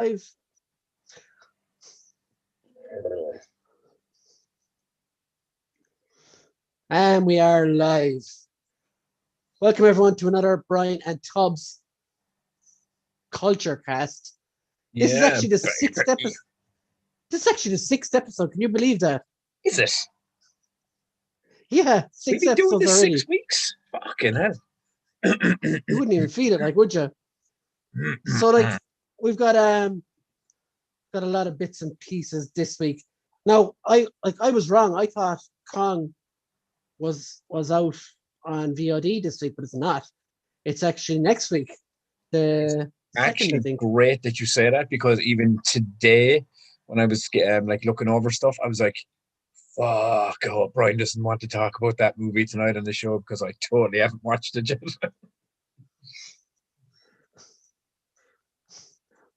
live. And we are live. Welcome everyone to another Brian and Tubbs Culture Cast. This is actually the sixth episode. This is actually the sixth episode. Can you believe that? Is it? Yeah, We've been doing this already. 6 weeks. Fucking hell. You wouldn't even feel it, like, would you? So, like, we've got a lot of bits and pieces this week. Now, I was wrong. I thought Kong was out on VOD this week, but it's not. It's actually next week. The actually second, I think. Great that you say that, because even today, when I was like looking over stuff, I was like, fuck, oh, Brian doesn't want to talk about that movie tonight on the show because I totally haven't watched it yet.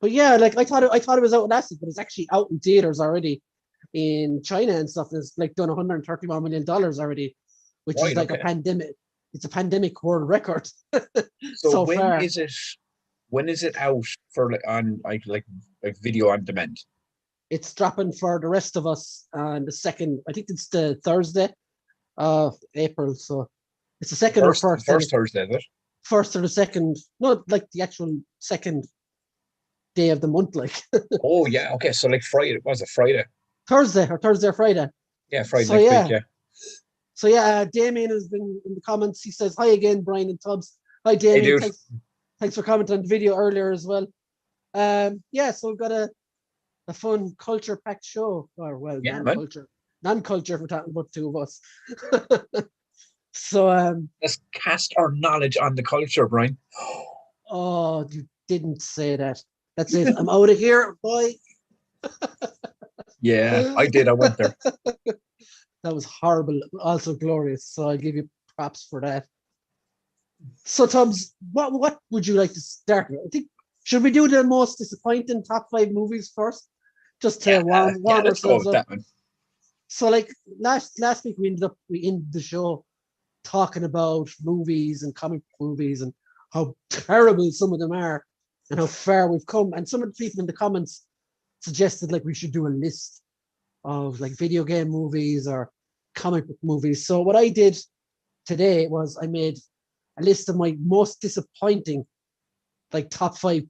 But yeah, like I thought it was out last week, but it's actually out in theaters already in China and stuff. It's like done $131 million already, which is like a pandemic. It's a pandemic world record. So when far. When is it out for like video on demand? It's dropping for the rest of us on the 2nd. I think it's the Thursday of April. So it's the second or first. First Thursday, is it? First or the second? No, like the actual second day of the month, like. Oh yeah, okay. So like Friday, was it Friday? Thursday or Friday. Yeah, Friday next week, yeah. So yeah, Damien has been in the comments. He says, hi again, Brian and Tubbs. Hi, Damien. Hey, thanks for commenting on the video earlier as well. Yeah, so we've got a fun culture-packed show. Or, well, yeah, non-culture if we're talking about the two of us. So let's cast our knowledge on the culture, Brian. Oh, you didn't say that. That's it. I'm out of here, boy. Yeah, I did. I went there. That was horrible, also glorious. So I'll give you props for that. So, Tubbs, what would you like to start with? I think, should we do the most disappointing top 5 movies first? Just to warm ourselves up. So, like last week, we ended the show talking about movies and comic movies and how terrible some of them are and how far we've come. And some of the people in the comments suggested like we should do a list of like video game movies or comic book movies. So what I did today was I made a list of my most disappointing like top 5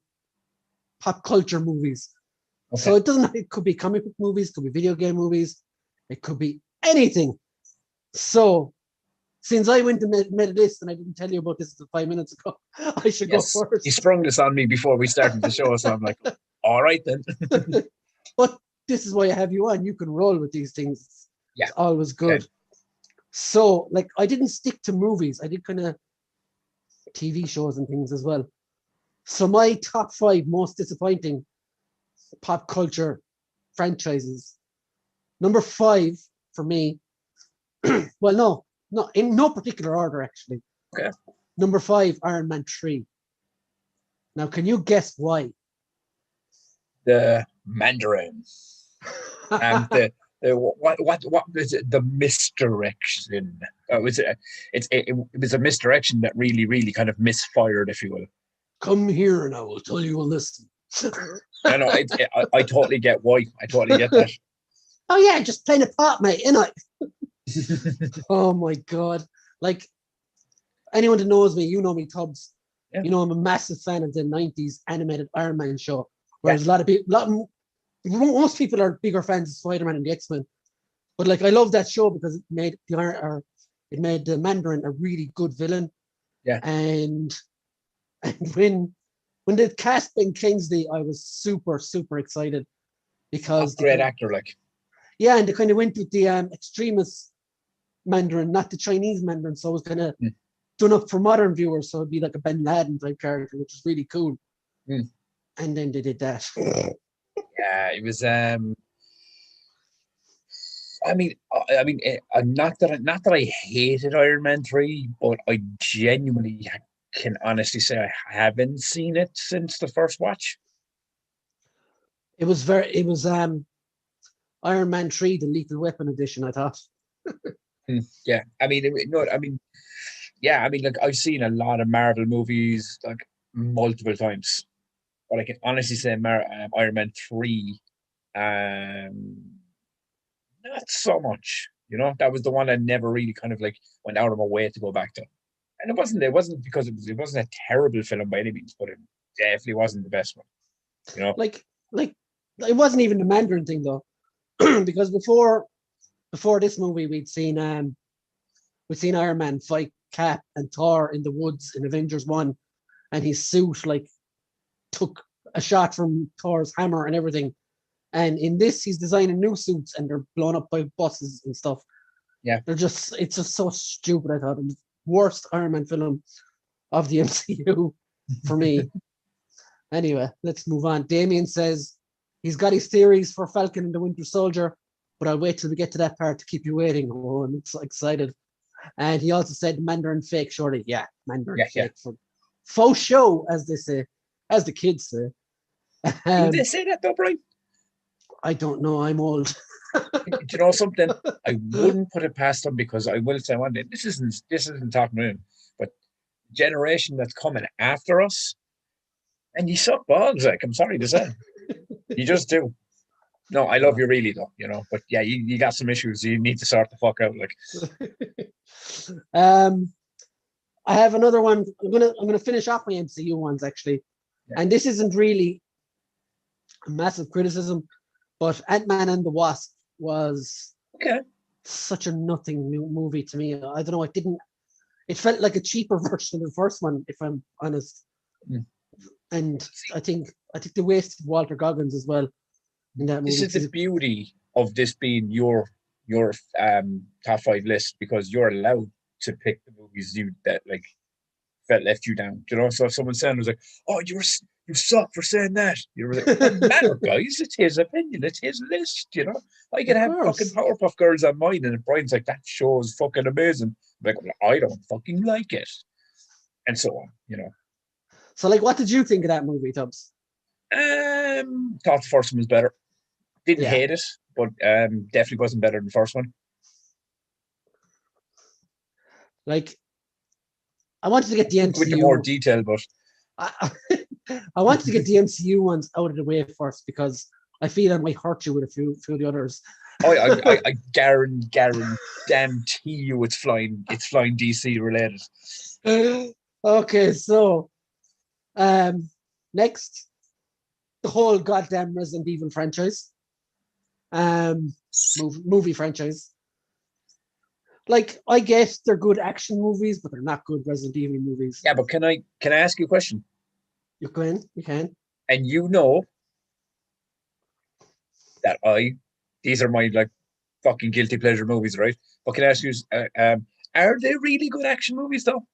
pop culture movies. Okay. So it could be comic book movies, could be video game movies, it could be anything. So since I went and made a list and I didn't tell you about this 5 minutes ago, I should go first. You sprung this on me before we started the show, so I'm like, all right then. But this is why I have you on. You can roll with these things. Yeah. It's always good. Okay. So, like, I didn't stick to movies. I did kind of TV shows and things as well. So my top 5 most disappointing pop culture franchises. Number 5 for me, well, no, in no particular order, actually. Okay. Number 5, Iron Man 3. Now, can you guess why? The Mandarin. And what is it? The misdirection. It was a misdirection that really kind of misfired, if you will. Come here and I will tell you a listen. I know. I totally get why. I totally get that. Oh yeah, just playing a part, mate, innit? Oh my god! Like anyone that knows me, you know me, Tubbs. Yeah. You know I'm a massive fan of the '90s animated Iron Man show. Whereas a lot of people, most people are bigger fans of Spider-Man and the X-Men. But like I love that show because it made the Mandarin a really good villain. Yeah. And when they cast Ben Kingsley, I was super excited because great actor, like. Yeah, and they kind of went with the extremist Mandarin, not the Chinese Mandarin, so it was kind of done up for modern viewers. So it'd be like a Ben Laden type character, which is really cool. And then they did that. Yeah, it was. I mean, not that I hated Iron Man 3, but I genuinely can honestly say I haven't seen it since the first watch. It was Iron Man 3, the Lethal Weapon edition, I thought. Yeah, like I've seen a lot of Marvel movies like multiple times. but I can honestly say Iron Man 3, not so much. You know, that was the one I never really kind of like went out of my way to go back to. And it wasn't because it wasn't a terrible film by any means, but it definitely wasn't the best one. You know, like it wasn't even the Mandarin thing though, because before this movie we'd seen Iron Man fight Cap and Thor in the woods in Avengers 1, and his suit like took a shot from Thor's hammer and everything. And in this, he's designing new suits and they're blown up by buses and stuff. Yeah. It's just so stupid, I thought. It was the worst Iron Man film of the MCU for me. Anyway, let's move on. Damien says he's got his theories for Falcon and the Winter Soldier, but I'll wait till we get to that part to keep you waiting. Oh, I'm so excited. And he also said Mandarin fake, surely. Yeah, Mandarin fake. For faux show, as they say, as the kids say. Do they say that though, Brian? I don't know. I'm old. Do you know something? I wouldn't put it past them, because I will say one day, this isn't talking to him, but generation that's coming after us, and you suck balls. Like, I'm sorry to say, you just do. No, I love you really though, you know. But yeah, you got some issues you need to sort the fuck out. Like, I have another one. I'm gonna finish off my MCU ones actually, and this isn't really a massive criticism, but Ant-Man and the Wasp was such a nothing new movie to me. I don't know. It felt like a cheaper version of the first one, if I'm honest. And I think they wasted Walter Goggins as well in that movie. This is the beauty of this being your top 5 list, because you're allowed to pick the movies that like left you down. You know, so if someone said was like, "Oh, you suck for saying that," you were like, "It doesn't matter, guys. It's his opinion. It's his list." You know, I can have fucking Powerpuff Girls on mine, and Brian's like, "That show is fucking amazing." I'm like, well, I don't fucking like it, and so on. You know. So, like, what did you think of that movie, Tubbs? Thought the first one was better. Didn't hate it, but definitely wasn't better than the first one. Like, I wanted to get the MCU. Go into more detail, but I wanted to get the MCU ones out of the way first, because I feel I might hurt you with a few of the others. I guarantee you it's flying DC related. Okay, so next, the whole goddamn Resident Evil franchise, movie franchise. Like, I guess they're good action movies, but they're not good Resident Evil movies. Yeah, but can I ask you a question? You can. And you know that these are my like fucking guilty pleasure movies, right? But can I ask you, are they really good action movies though?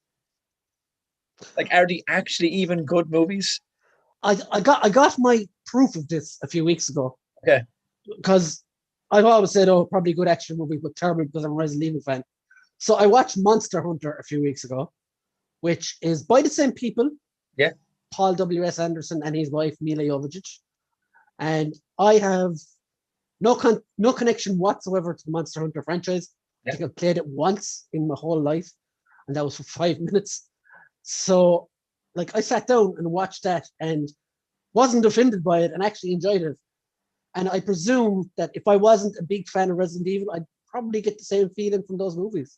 Like, are they actually even good movies? I got my proof of this a few weeks ago. Okay. Because I've always said, oh, probably good action movie, but terrible because I'm a Resident Evil fan. So I watched Monster Hunter a few weeks ago, which is by the same people. Yeah. Paul W.S. Anderson and his wife, Mila Jovovich. And I have no connection whatsoever to the Monster Hunter franchise. I think I played it once in my whole life, and that was for 5 minutes. So, like, I sat down and watched that and wasn't offended by it and actually enjoyed it. And I presume that if I wasn't a big fan of Resident Evil, I'd probably get the same feeling from those movies.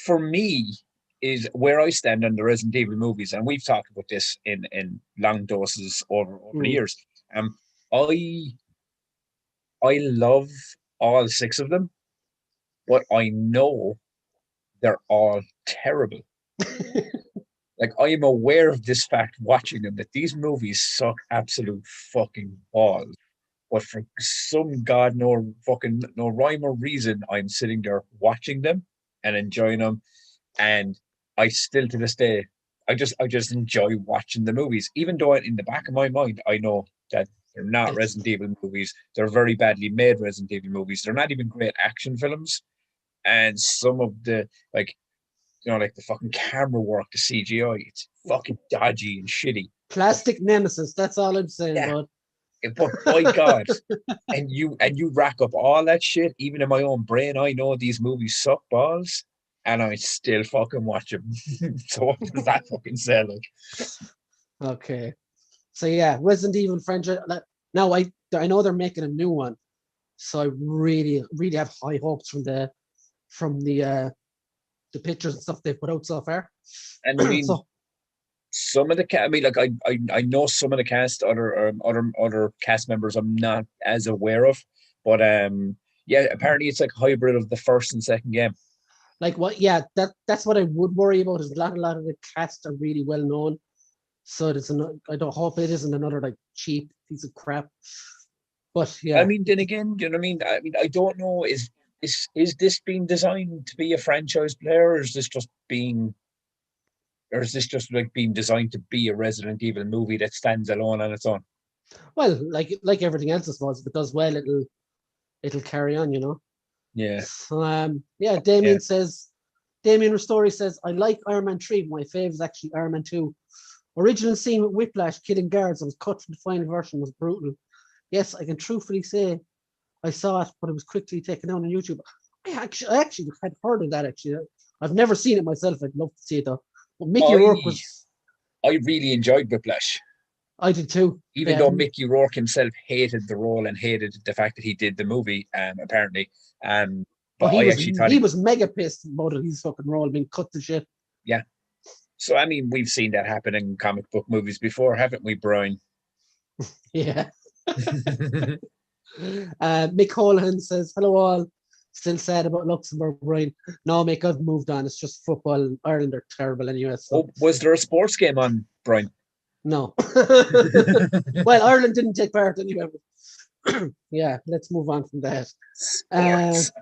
For me, is where I stand on the Resident Evil movies, and we've talked about this in long doses over the years. I love all 6 of them, but I know they're all terrible. Like, I am aware of this fact watching them, that these movies suck absolute fucking balls. But for some no rhyme or reason, I'm sitting there watching them and enjoying them. And I still, to this day, I just enjoy watching the movies, even though in the back of my mind, I know that they're not Resident Evil movies. They're very badly made Resident Evil movies. They're not even great action films. And some of the, like, you know, like the fucking camera work, the CGI, it's fucking dodgy and shitty. Plastic nemesis, that's all I'm saying, bud. But by God, and you rack up all that shit, even in my own brain, I know these movies suck balls, and I still fucking watch them. So what does that fucking say? Like, okay. So yeah, Resident Evil franchise. Now I know they're making a new one, so I really have high hopes from the pictures and stuff they've put out so far. And I mean, So some of the I mean, like I know some of the cast, other cast members I'm not as aware of, but yeah, apparently it's like a hybrid of the first and second game. like what? Yeah, that's what I would worry about. Is a lot of the cast are really well known, so it's I don't hope it isn't another like cheap piece of crap. But I yeah, mean, then again, you know what I mean? I mean, I don't know. Is this being designed to be a franchise player, or is this just being, or is this just like being designed to be a Resident Evil movie that stands alone on its own? well, like everything else, I suppose, if it does well, it'll carry on, you know. Yeah, So, yeah, yeah. Damien Ristori says, I like Iron Man 3, but my fave is actually Iron Man 2. Original scene with Whiplash killing guards that was cut from the final version was brutal. Yes, I can truthfully say I saw it, but it was quickly taken down on YouTube. I actually had heard of that, actually. I've never seen it myself. I'd love to see it, though. But Mickey Rourke I was... I really enjoyed Whiplash, I did too. even though Mickey Rourke himself hated the role and hated the fact that he did the movie. Apparently, Oh, but I actually thought he was mega pissed about it, his fucking role being cut to shit. yeah. So I mean, we've seen that happen in comic book movies before, haven't we, Brian? Yeah. Mick Holohan says, hello all. Still sad about Luxembourg, Brian. No, Mick, I've moved on. It's just football. Ireland are terrible anyway. So. Oh, was there a sports game on, Brian? No. Well, Ireland didn't take part anyway. Yeah, let's move on from that. Sports.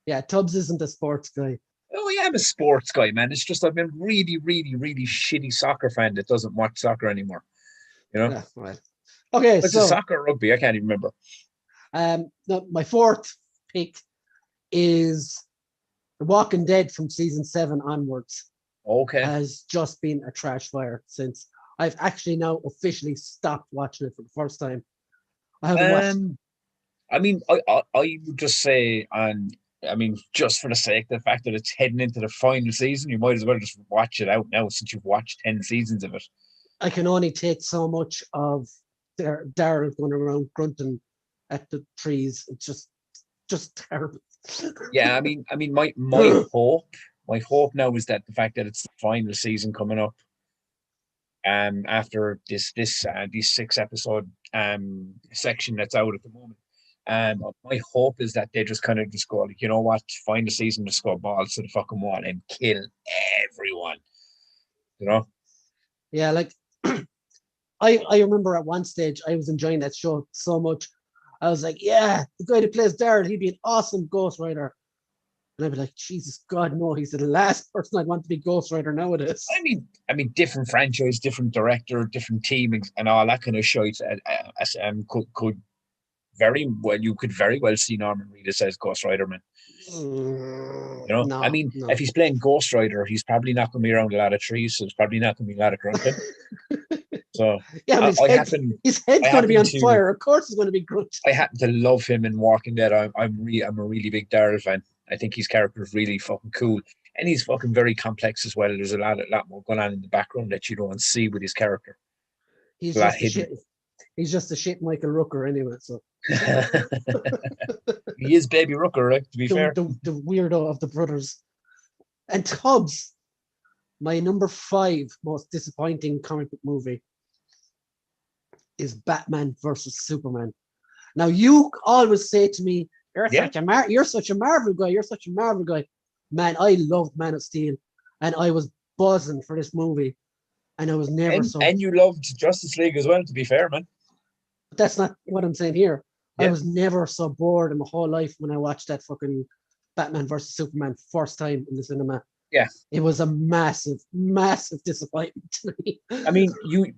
Yeah, Tubbs isn't a sports guy. Oh, yeah, I'm a sports guy, man. It's just I've been really, really, really shitty soccer fan that doesn't watch soccer anymore. You know? Yeah, right. Okay, It's a soccer or rugby. I can't even remember. No, my fourth pick is The Walking Dead from season 7 onwards. Okay. Has just been a trash fire since I've actually now officially stopped watching it for the first time. I haven't watched. I mean, I would just say, I mean, just for the sake of the fact that it's heading into the final season, you might as well just watch it out now since you've watched 10 seasons of it. I can only take so much of Daryl going around grunting at the trees. It's just terrible. Yeah, I mean, my hope now is that the fact that it's the final season coming up, after this 6 episode section that's out at the moment. My hope is that they just kind of just go like, you know what, find the season, just go balls to the fucking wall and kill everyone. You know? Yeah, like I remember at one stage I was enjoying that show so much. I was like, yeah, the guy that plays Daryl, he'd be an awesome Ghost Rider. And I'd be like, Jesus God, no, he's the last person I'd want to be Ghost Rider nowadays. I mean, different franchise, different director, different team, and all that kind of shit. Could very well, you could very well see Norman Reedus as Ghost Rider, man. You know, no, I mean, no. if he's playing Ghost Rider, he's probably not going to be around a lot of trees, so there's probably not going to be a lot of grunting. So yeah, his head's going to be on fire. Of course, it's going to be grunting. I happen to love him in Walking Dead. I'm a really big Daryl fan. I think his character is really fucking cool, and he's fucking very complex as well. There's a lot more going on in the background that you don't see with his character. He's just a shit. He's just a shit Michael Rooker anyway. So he is Baby Rooker, right? To be fair, the weirdo of the brothers. And Tubbs, my number 5 most disappointing comic book movie is Batman versus Superman. Now you always say to me, You're such a Marvel guy. You're such a Marvel guy. Man, I loved Man of Steel, and I was buzzing for this movie, and I was never And you loved Justice League as well. To be fair, man. But that's not what I'm saying here. Yeah. I was never so bored in my whole life when I watched that fucking Batman versus Superman first time in the cinema. Yeah, it was a massive, massive disappointment to me. I mean, you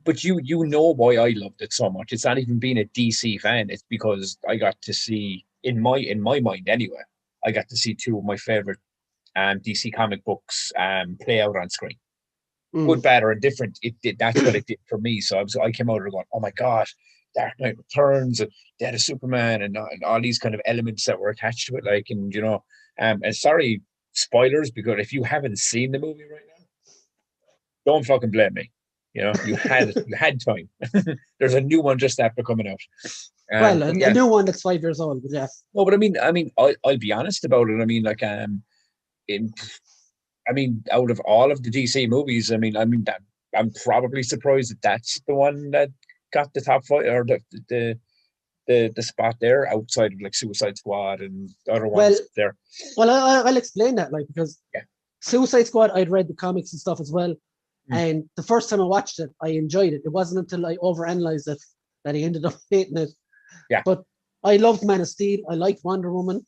know why I loved it so much. It's not even being a DC fan. It's because I got to see in my mind anyway. I got to see 2 of my favorite DC comic books play out on screen. Good, bad, or indifferent. That's what it did for me. So I came out of it going, oh my gosh, Dark Knight Returns and Dead of Superman and all these kind of elements that were attached to it. Like, and you know, and sorry, spoilers, because if you haven't seen the movie right now, don't fucking blame me. You know, you had time. There's a new one just after coming out. Well, But a new one that's 5 years old, but yeah. no, but I'll be honest about it. I mean, like, in, out of all of the DC movies, that I'm probably surprised that that's the one that got the top 5 or the spot there outside of like Suicide Squad and the other ones there. Well, I'll explain that, like, because Suicide Squad, I'd read the comics and stuff as well. And the first time I watched it, I enjoyed it. It wasn't until I overanalyzed it that I ended up hating it. Yeah. But I loved Man of Steel. I liked Wonder Woman.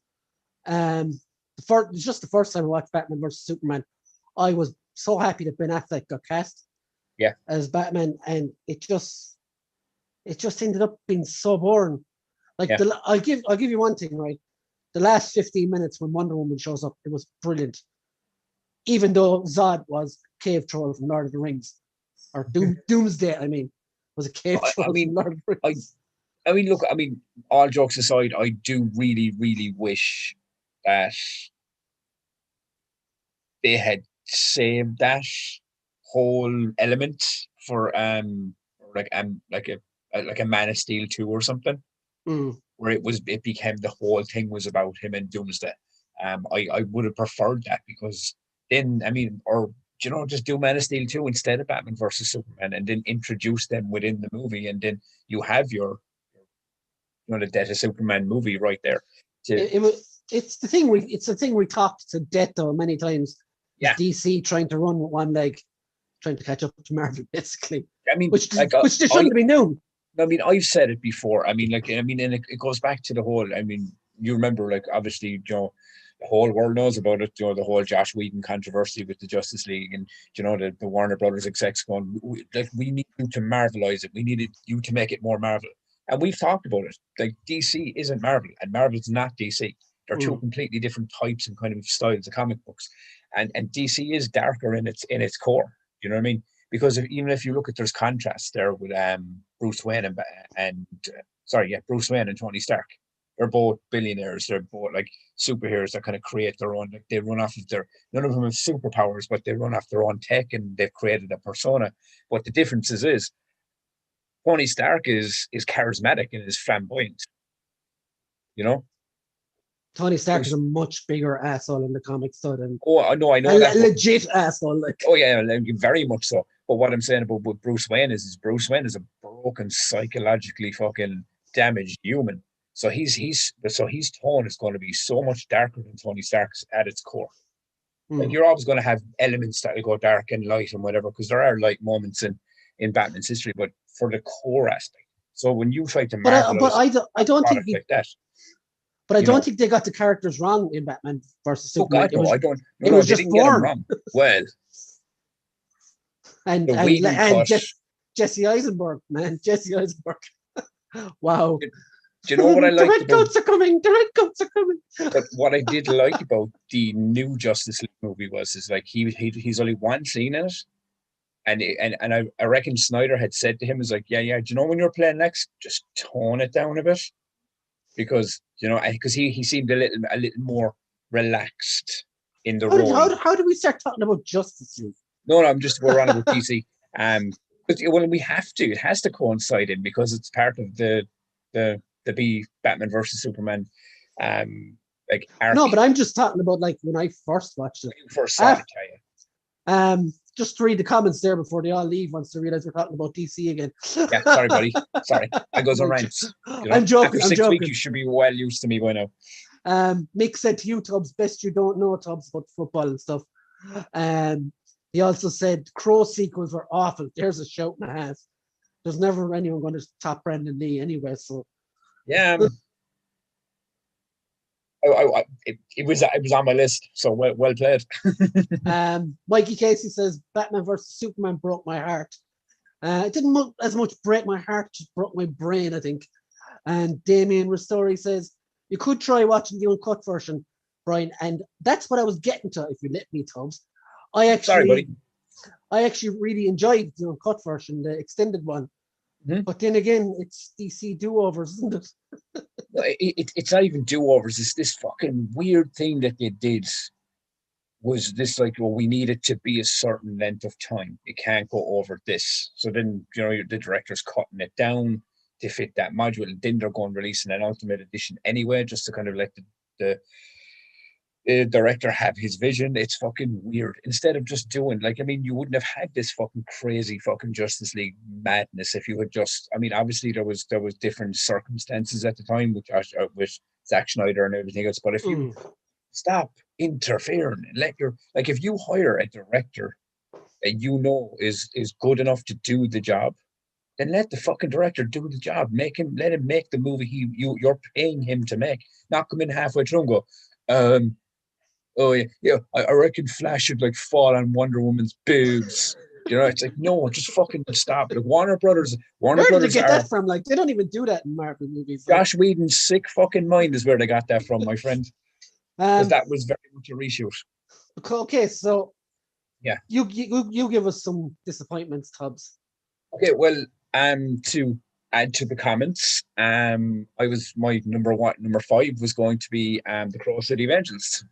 Just the first time I watched Batman versus Superman, I was so happy that Ben Affleck got cast as Batman, and it just ended up being so boring. Like I'll give you one thing, right? The last 15 minutes when Wonder Woman shows up, it was brilliant. Even though Zod was cave troll from Lord of the Rings, or Doomsday, was a cave troll from Lord of the Rings. Look, all jokes aside, I do really, really wish that they had saved that whole element for like a Man of Steel 2 or something, where it became the whole thing was about him and Doomsday. I would have preferred that, because then just do Man of Steel 2 instead of Batman versus Superman, and then introduce them within the movie, and then you have your the Death of Superman movie right there. It's the thing we talked to death though many times. Yeah. DC trying to run with one leg, trying to catch up to Marvel, basically. Which they shouldn't be doing. I've said it before. And it goes back to the whole. You remember, like, obviously, the whole world knows about it. The whole Joss Whedon controversy with the Justice League, and the Warner Brothers execs going, we need you to Marvelize it. We needed you to make it more Marvel. And we've talked about it. Like, DC isn't Marvel, and Marvel's not DC. They're two completely different types and kind of styles of comic books. And DC is darker in its core. You know what I mean? Because even if you look at, there's contrast there with Bruce Wayne Bruce Wayne and Tony Stark. They're both billionaires. They're both like superheroes that kind of create their own. Like, they run off of none of them have superpowers, but they run off their own tech, and they've created a persona. But the difference is Tony Stark is charismatic and is flamboyant. Tony Stark is a much bigger asshole in the comics than I know that legit asshole. Like, very much so. But what I'm saying about Bruce Wayne is Bruce Wayne is a broken, psychologically fucking damaged human. So his tone is going to be so much darker than Tony Stark's at its core. Like, you're always going to have elements that will go dark and light and whatever, because there are light moments in Batman's history, but for the core aspect. So when you try to I don't think like that. But I don't think they got the characters wrong in Batman versus Superman. God, no, I don't. No, they didn't get them wrong. Well, and Jesse Eisenberg, man, Jesse Eisenberg. Wow. Do you know what I like? The red coats are coming. But what I did like about the new Justice League movie is like he's only one scene in it, and I reckon Snyder had said to him, is like, do you know when you're playing next, just tone it down a bit. Because he seemed a little more relaxed in the role. How do we start talking about Justice League? No, we're on about DC. Well, we have to. It has to coincide in, because it's part of the Batman versus Superman. Arc. No, but I'm just talking about, like, when I first watched it. When you first saw it, just to read the comments there before they all leave once they realize we're talking about DC again. Yeah, sorry, buddy. Sorry. I goes on rants. I'm joking. After 6 weeks, you should be well used to me by now. Mick said to you, Tubbs, best you don't know, Tubbs, about football and stuff. He also said Crow sequels were awful. There's a shout and a half. There's never anyone going to top Brendan Lee anyway. So yeah. It was on my list, so well played. Mikey Casey says Batman versus Superman broke my heart. It didn't as much break my heart, just broke my brain, I think. And Damien Ristori says you could try watching the uncut version, Brian, and that's what I was getting to. If you let me, Tubbs, I actually really enjoyed the uncut version, the extended one. Mm-hmm. But then again, it's DC do-overs, isn't it? It's not even do-overs. It's this fucking weird thing that they did was this like, well, we need it to be a certain length of time. It can't go over this. So then, the director's cutting it down to fit that module. And then they're going releasing an ultimate edition anyway, just to kind of let the director have his vision. It's fucking weird. Instead of just doing, like, I mean, you wouldn't have had this fucking crazy fucking Justice League madness if you had just, I mean, obviously there was different circumstances at the time with Zack Snyder and everything else. But if you stop interfering and let if you hire a director that is good enough to do the job, then let the fucking director do the job. Let him make the movie you're paying him to make. Not come in halfway through and go, oh yeah, I reckon Flash should like fall on Wonder Woman's boobs. It's like, no, just fucking stop. Like Warner Brothers. Where did they get that from? Like, they don't even do that in Marvel movies. Josh Whedon's sick fucking mind is where they got that from, my friend. Because that was very much a reshoot. Okay, so yeah, you give us some disappointments, Tubbs. Okay, well, to add to the comments, my number 5 was going to be the Crow City Evangelists.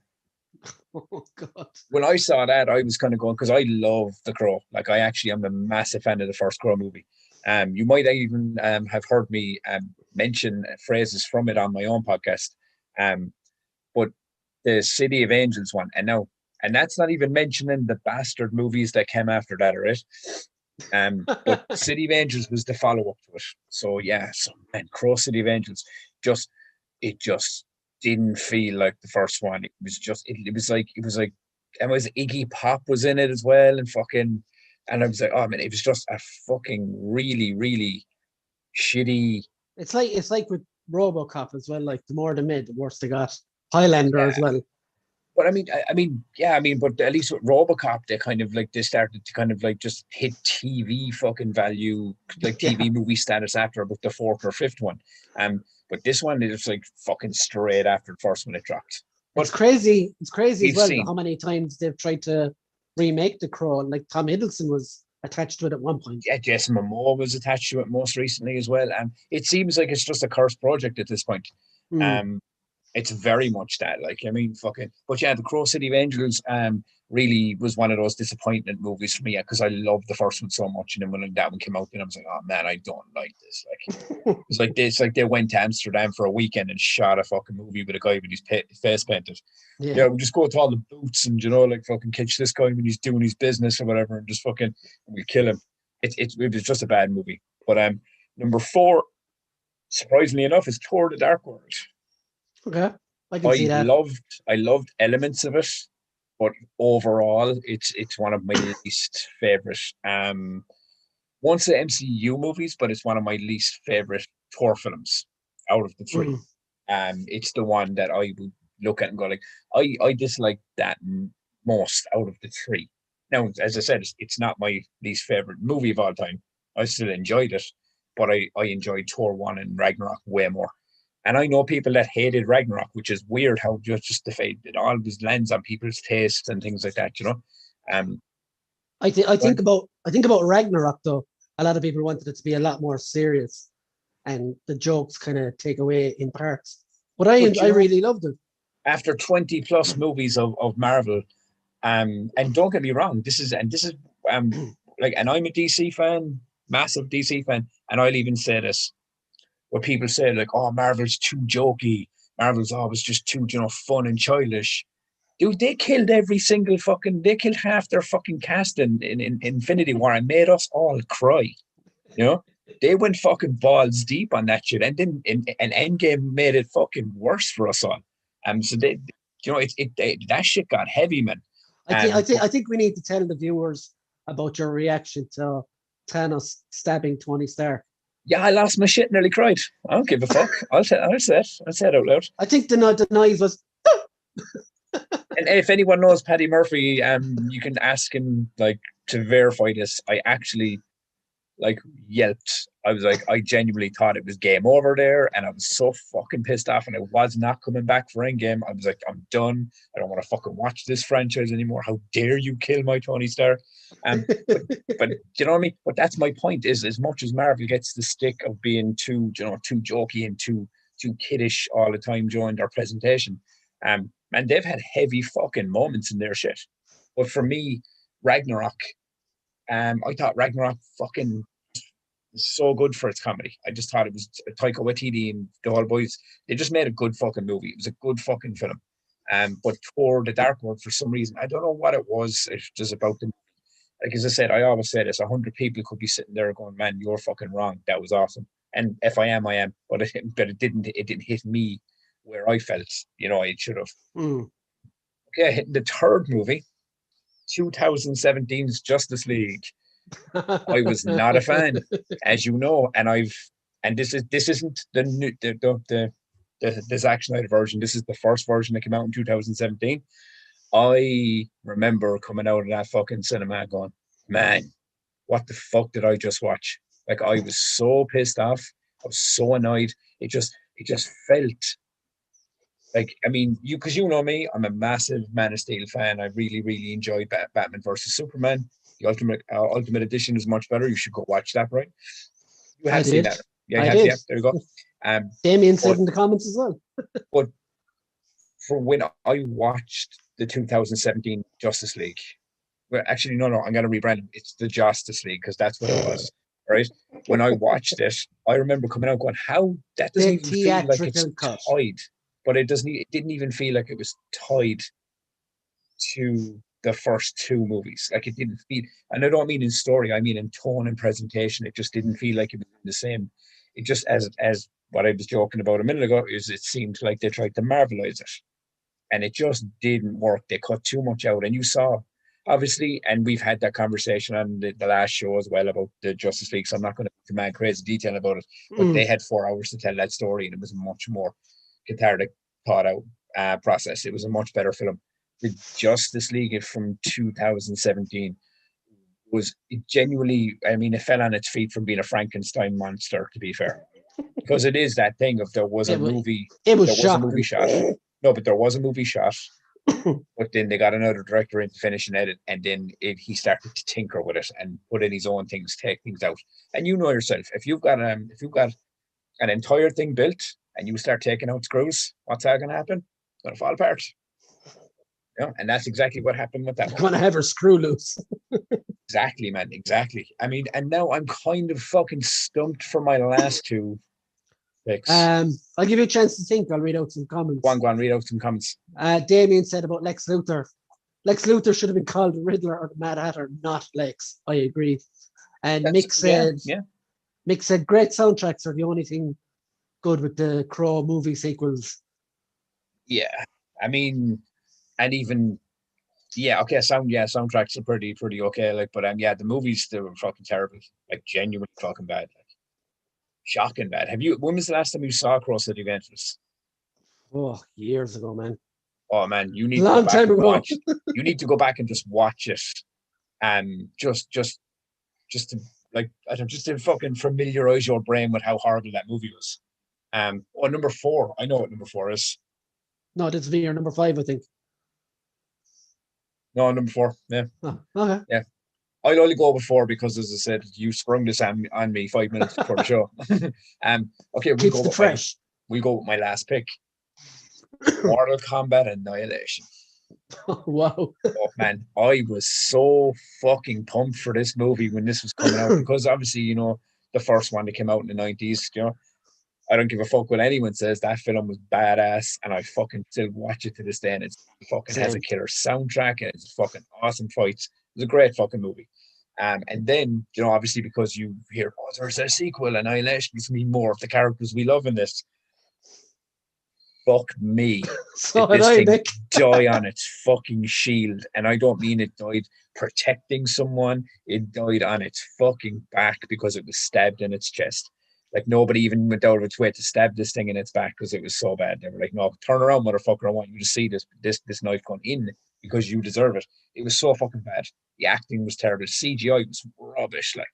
Oh God! When I saw that, I was kind of going, because I love The Crow. Like, I actually am a massive fan of the first Crow movie. You might even have heard me mention phrases from it on my own podcast. But the City of Angels one, and that's not even mentioning the bastard movies that came after that, all right? But City of Angels was the follow-up to it. So yeah, Crow City of Angels it just didn't feel like the first one. It was just it was like and was Iggy Pop was in it as well, and I was like, oh man, it was just a fucking really, really shitty. It's like with RoboCop as well. Like, the more they made, the worse they got. Highlander as well. But but at least with RoboCop, they started to kind of like just hit TV fucking value, like TV movie status after about the 4th or 5th one. But this one is like fucking straight after the first one it dropped. But it's crazy. It's crazy as well how many times they've tried to remake The Crow. Like, Tom Hiddleston was attached to it at one point. Yeah, Jason Momoa was attached to it most recently as well. It seems like it's just a cursed project at this point. It's very much that, like, I mean, fucking, but yeah, the Crow City of Angels really was one of those disappointment movies for me, because I loved the first one so much, and then when that one came out, then I was like, oh man, I don't like this. Like, it's like they went to Amsterdam for a weekend and shot a fucking movie with a guy with his face painted. Yeah, we just go to all the booths and like fucking catch this guy when he's doing his business or whatever, and just fucking we kill him. It was just a bad movie. But number 4, surprisingly enough, is Thor: The Dark World. Okay, I can see that. I loved elements of it, but overall, it's one of my least favorite. Once the MCU movies, but it's one of my least favorite Thor films out of the 3. It's the one that I would look at and go like, I dislike that most out of the 3. Now, as I said, it's not my least favorite movie of all time. I still enjoyed it, but I enjoyed Thor 1 and Ragnarok way more. And I know people that hated Ragnarok, which is weird how just the fact it always lands on people's tastes and things like that, I think about Ragnarok though. A lot of people wanted it to be a lot more serious, and the jokes kind of take away in parts. But I really loved it. After 20 plus movies of Marvel, and don't get me wrong, this is like, and I'm a DC fan, massive DC fan, and I'll even say this. Where people say like, oh, Marvel's too jokey. Marvel's always just too, fun and childish. Dude, they killed they killed half their fucking cast in Infinity War and made us all cry. They went fucking balls deep on that shit. And then and Endgame made it fucking worse for us all. So they, that shit got heavy, man. I think we need to tell the viewers about your reaction to Thanos stabbing Tony Stark. Yeah, I lost my shit and nearly cried. I don't give a fuck. I'll say it out loud. I think the noise was. And if anyone knows Paddy Murphy, you can ask him to verify this. I actually yelped. I was like, I genuinely thought it was game over there, and I was so fucking pissed off, and I was not coming back for Endgame. I was like, I'm done. I don't want to fucking watch this franchise anymore. How dare you kill my Tony Stark? But you know what I mean? But that's my point, is as much as Marvel gets the stick of being too jokey and too kiddish all the time during their presentation, Man, they've had heavy fucking moments in their shit. But for me, Ragnarok, I thought Ragnarok fucking was so good for its comedy. I just thought it was Taika Waititi and the whole boys. They just made a good fucking movie. It was a good fucking film. But Thor: The Dark World, for some reason, I don't know what it was. It's just about the, like as I said, I always say this: 100 people could be sitting there going, "Man, you're fucking wrong. That was awesome." And if I am, I am. But it didn't hit me where I felt, it should have. Okay, hitting the third movie, 2017's Justice League. I was not a fan, as you know, and this isn't the Zack Snyder version. This is the first version that came out in 2017. I remember coming out of that fucking cinema going, man, what the fuck did I just watch? Like, I was so pissed off. I was so annoyed. It just felt like, I mean, because you know me, I'm a massive Man of Steel fan. I really, really enjoyed Batman versus Superman. The Ultimate Edition is much better. You should go watch that, right? You have seen that. Yeah, you have. Yeah, there you go. Damien said in the comments as well. But for when I watched the 2017 Justice League, well, actually, no, I'm going to rebrand it. It's the Justice League because that's what it was, right? When I watched it, I remember coming out going, "How that doesn't even feel like it's tied." But it didn't even feel like it was tied to the first two movies. Like, it didn't feel, and I don't mean in story, I mean in tone and presentation. It just didn't feel like it was the same. It just, as what I was joking about a minute ago, is it seemed like they tried to marvelize it, and it just didn't work. They cut too much out, and you saw, obviously, and we've had that conversation on the last show as well about the Justice League, so I'm not going to go into mad crazy detail about it, but they had 4 hours to tell that story, and it was a much more cathartic, thought out process. It was a much better film. The Justice League from 2017 was genuinely, I mean, it fell on its feet from being a Frankenstein monster, to be fair, because it is that thing of there was a movie shot. No, but there was a movie shot, but then they got another director in to finish and edit, and then he started to tinker with it and put in his own things, take things out. And you know yourself, if you've got an entire thing built and you start taking out screws, what's that going to happen? It's going to fall apart. Yeah, and that's exactly what happened with that one. Going to have her screw loose. Exactly, man. Exactly. I mean, and now I'm kind of fucking stumped for my last two picks. I'll give you a chance to think. I'll read out some comments. Go on, read out some comments. Damien said about Lex Luthor. Lex Luthor should have been called the Riddler or the Mad Hatter, not Lex. I agree. And Mick said, great soundtracks are the only thing good with the Crow movie sequels. Yeah, I mean, and even soundtracks are pretty okay. Like, but the movies, they were fucking terrible. Like, genuinely fucking bad. Like, shocking bad. When was the last time you saw Across the Adventures? Oh, years ago, man. Oh man, you need Long time ago. Watch. You need to go back and just watch it, and just to fucking familiarize your brain with how horrible that movie was. Number 4. I know what number 4 is. No, this will be your number 5, I think. No, number 4. Yeah. Oh, okay. Yeah. I'll only go with 4 because, as I said, you sprung this on me 5 minutes before the show. Okay, we'll go with my last pick. Mortal Kombat Annihilation. Oh, wow. Oh man, I was so fucking pumped for this movie when this was coming out, because obviously, the first one that came out in the 90s, I don't give a fuck what anyone says. That film was badass, and I fucking still watch it to this day, and it fucking has a killer soundtrack, and it's fucking awesome fights. It was a great fucking movie. And then, obviously, because you hear, there's a sequel, Annihilation, it's me more of the characters we love in this. Fuck me. So this thing die on its fucking shield, and I don't mean it died protecting someone. It died on its fucking back because it was stabbed in its chest. Like, nobody even went out of its way to stab this thing in its back because it was so bad. They were like, no, turn around, motherfucker. I want you to see this knife going in because you deserve it. It was so fucking bad. The acting was terrible. CGI was rubbish. Like,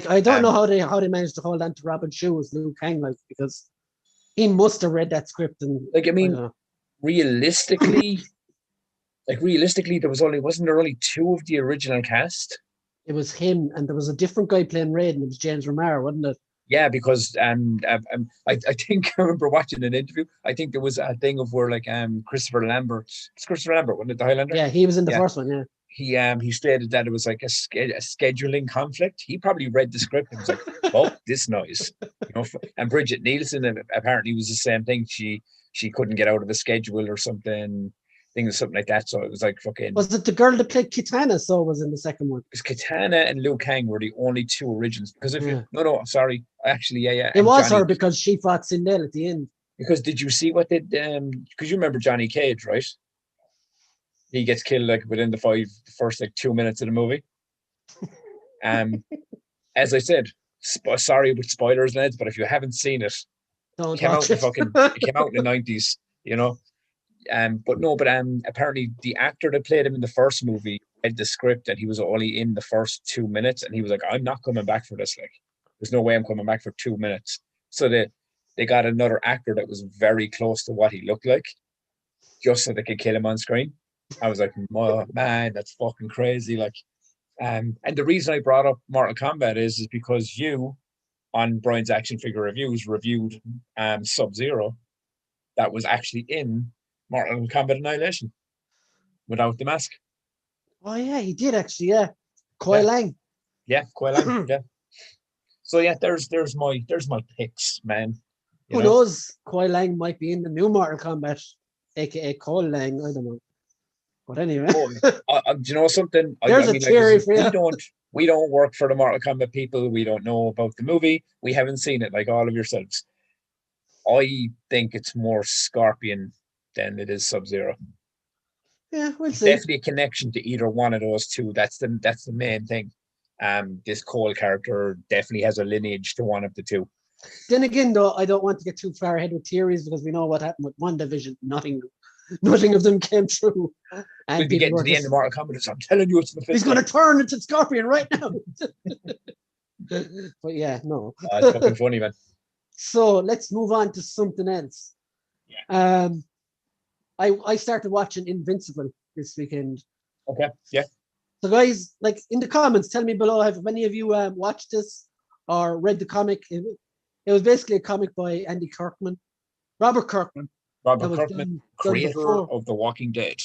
I don't know how they managed to hold on to Robin Shue as Liu Kang, like, because he must have read that script and realistically, wasn't there only 2 of the original cast? It was him, and there was a different guy playing Raiden. It was James Remar, wasn't it? Yeah, because I think I remember watching an interview. I think there was a thing of where like Christopher Lambert, it's Christopher Lambert, wasn't it, the Highlander? Yeah, he was in the Yeah. first one. Yeah. He stated that it was like a scheduling conflict. He probably read the script and was like, "Oh, this noise," And Bridget Nielsen apparently was the same thing. She couldn't get out of a schedule or something, something like that. So it was like fucking. Was it the girl that played Kitana? So was in the second one. Because Katana and Liu Kang were the only two originals. Because if no, sorry, actually, yeah. It was her because she fought Sindel at the end. Because did you see what they? Because you remember Johnny Cage, right? He gets killed like within the first like 2 minutes of the movie. As I said, sorry with spoilers, lads, but if you haven't seen it, it came out in the 90s, But apparently the actor that played him in the first movie read the script and he was only in the first 2 minutes and he was like, I'm not coming back for this. Like, there's no way I'm coming back for 2 minutes. So they got another actor that was very close to what he looked like, just so they could kill him on screen. I was like, oh, man, that's fucking crazy. Like, and the reason I brought up Mortal Kombat is because you, on Brian's Action Figure Reviews, reviewed Sub-Zero that was actually in Mortal Kombat Annihilation without the mask. Oh yeah, he did actually. Yeah, Koi Lang. Yeah, Koi Lang. Yeah. So yeah, there's my picks, man. Who knows? Koi Lang might be in the new Mortal Kombat, aka Koi Lang. I don't know. But anyway, do you know something? There's a theory for you. We don't work for the Mortal Kombat people. We don't know about the movie. We haven't seen it, like all of yourselves. I think it's more Scorpion than it is Sub-Zero. Yeah, we'll see. Definitely a connection to either one of those two. That's the main thing. This Cole character definitely has a lineage to one of the two. Then again, though, I don't want to get too far ahead with theories because we know what happened with WandaVision. Nothing of them came true. And we'll be getting to the end of Mortal Kombat. I'm telling you, it's the fifth. He's going to turn into Scorpion right now. But yeah, no. It's fucking funny, man. So let's move on to something else. Yeah. I started watching Invincible this weekend. Okay. Yeah. So guys, like in the comments, tell me below, have any of you watched this or read the comic? It was basically a comic by Robert Kirkman. Creator of The Walking Dead.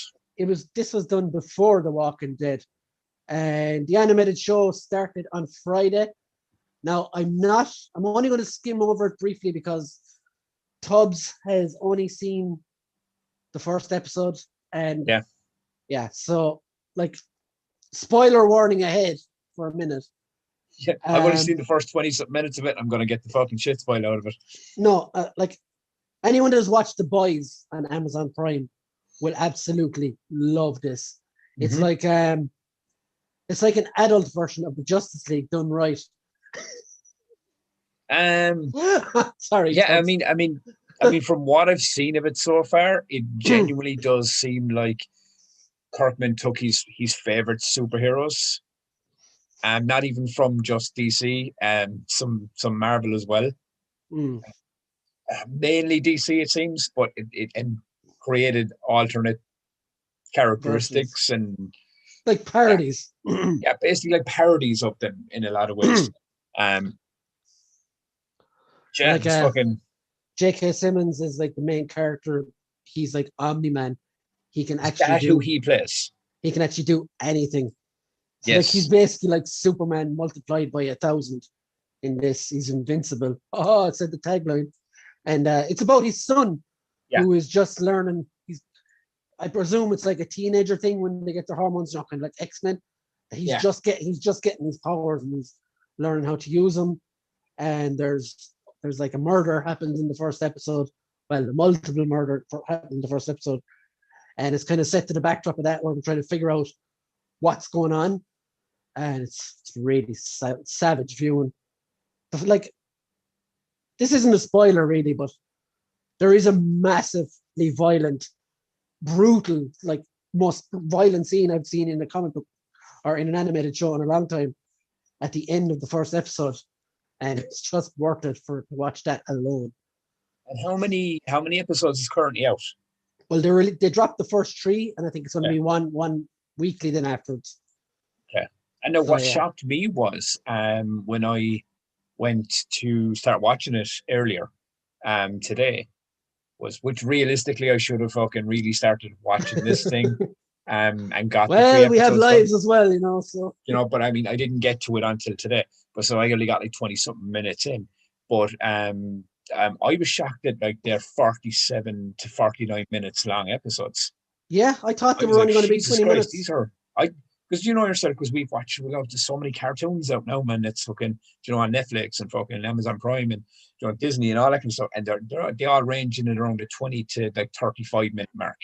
This was done before The Walking Dead. And the animated show started on Friday. Now I'm only going to skim over it briefly because Tubbs has only seen the first episode. And so like spoiler warning ahead for a minute. Yeah, I've only seen the first 20 minutes of it. I'm going to get the fucking shit spoiled out of it. No, like anyone that has watched The Boys on Amazon Prime will absolutely love this. It's like an adult version of the Justice League done right. Sorry. Yeah, I mean, from what I've seen of it so far, it genuinely does seem like Kirkman took his favorite superheroes, and not even from just DC, and some Marvel as well. Mainly DC, it seems, but it created alternate characteristics and like parodies. Yeah, basically like parodies of them in a lot of ways. Fucking J.K. Simmons is like the main character. He's like Omni-Man. He can actually that's who he plays. He can actually do anything. So yes. Like he's basically like Superman multiplied by 1,000 in this. He's invincible. Oh, it said the tagline. And it's about his son who is just learning. I presume it's like a teenager thing when they get their hormones, not kind of like X-Men. He's just getting his powers and he's learning how to use them. And there's like a murder happens in the first episode. Well, the multiple murder happened in the first episode. And it's kind of set to the backdrop of that where we're trying to figure out what's going on. And it's really savage viewing. Like, this isn't a spoiler really, but there is a massively violent, brutal, like most violent scene I've seen in a comic book or in an animated show in a long time at the end of the first episode. And it's just worth it to watch that alone. And how many episodes is currently out? Well, they dropped the first 3, and I think it's going to be one weekly then afterwards. Okay. And now what shocked me was when I went to start watching it earlier today, which realistically I should have fucking really started watching this thing and got the 3 Well, we have episodes lives done. as well, you know. So But I mean, I didn't get to it until today, but so I only got like 20 something minutes in. But I was shocked that like they're 47 to 49 minutes long episodes. yeah, I thought I they was were like, only going to be Jesus 20 Christ, minutes. these are because you know yourself, because we've watched there's so many cartoons out now, man. It's fucking on Netflix and fucking Amazon Prime and Disney and all that kind of stuff, and they all range in and around the 20 to like 35-minute mark.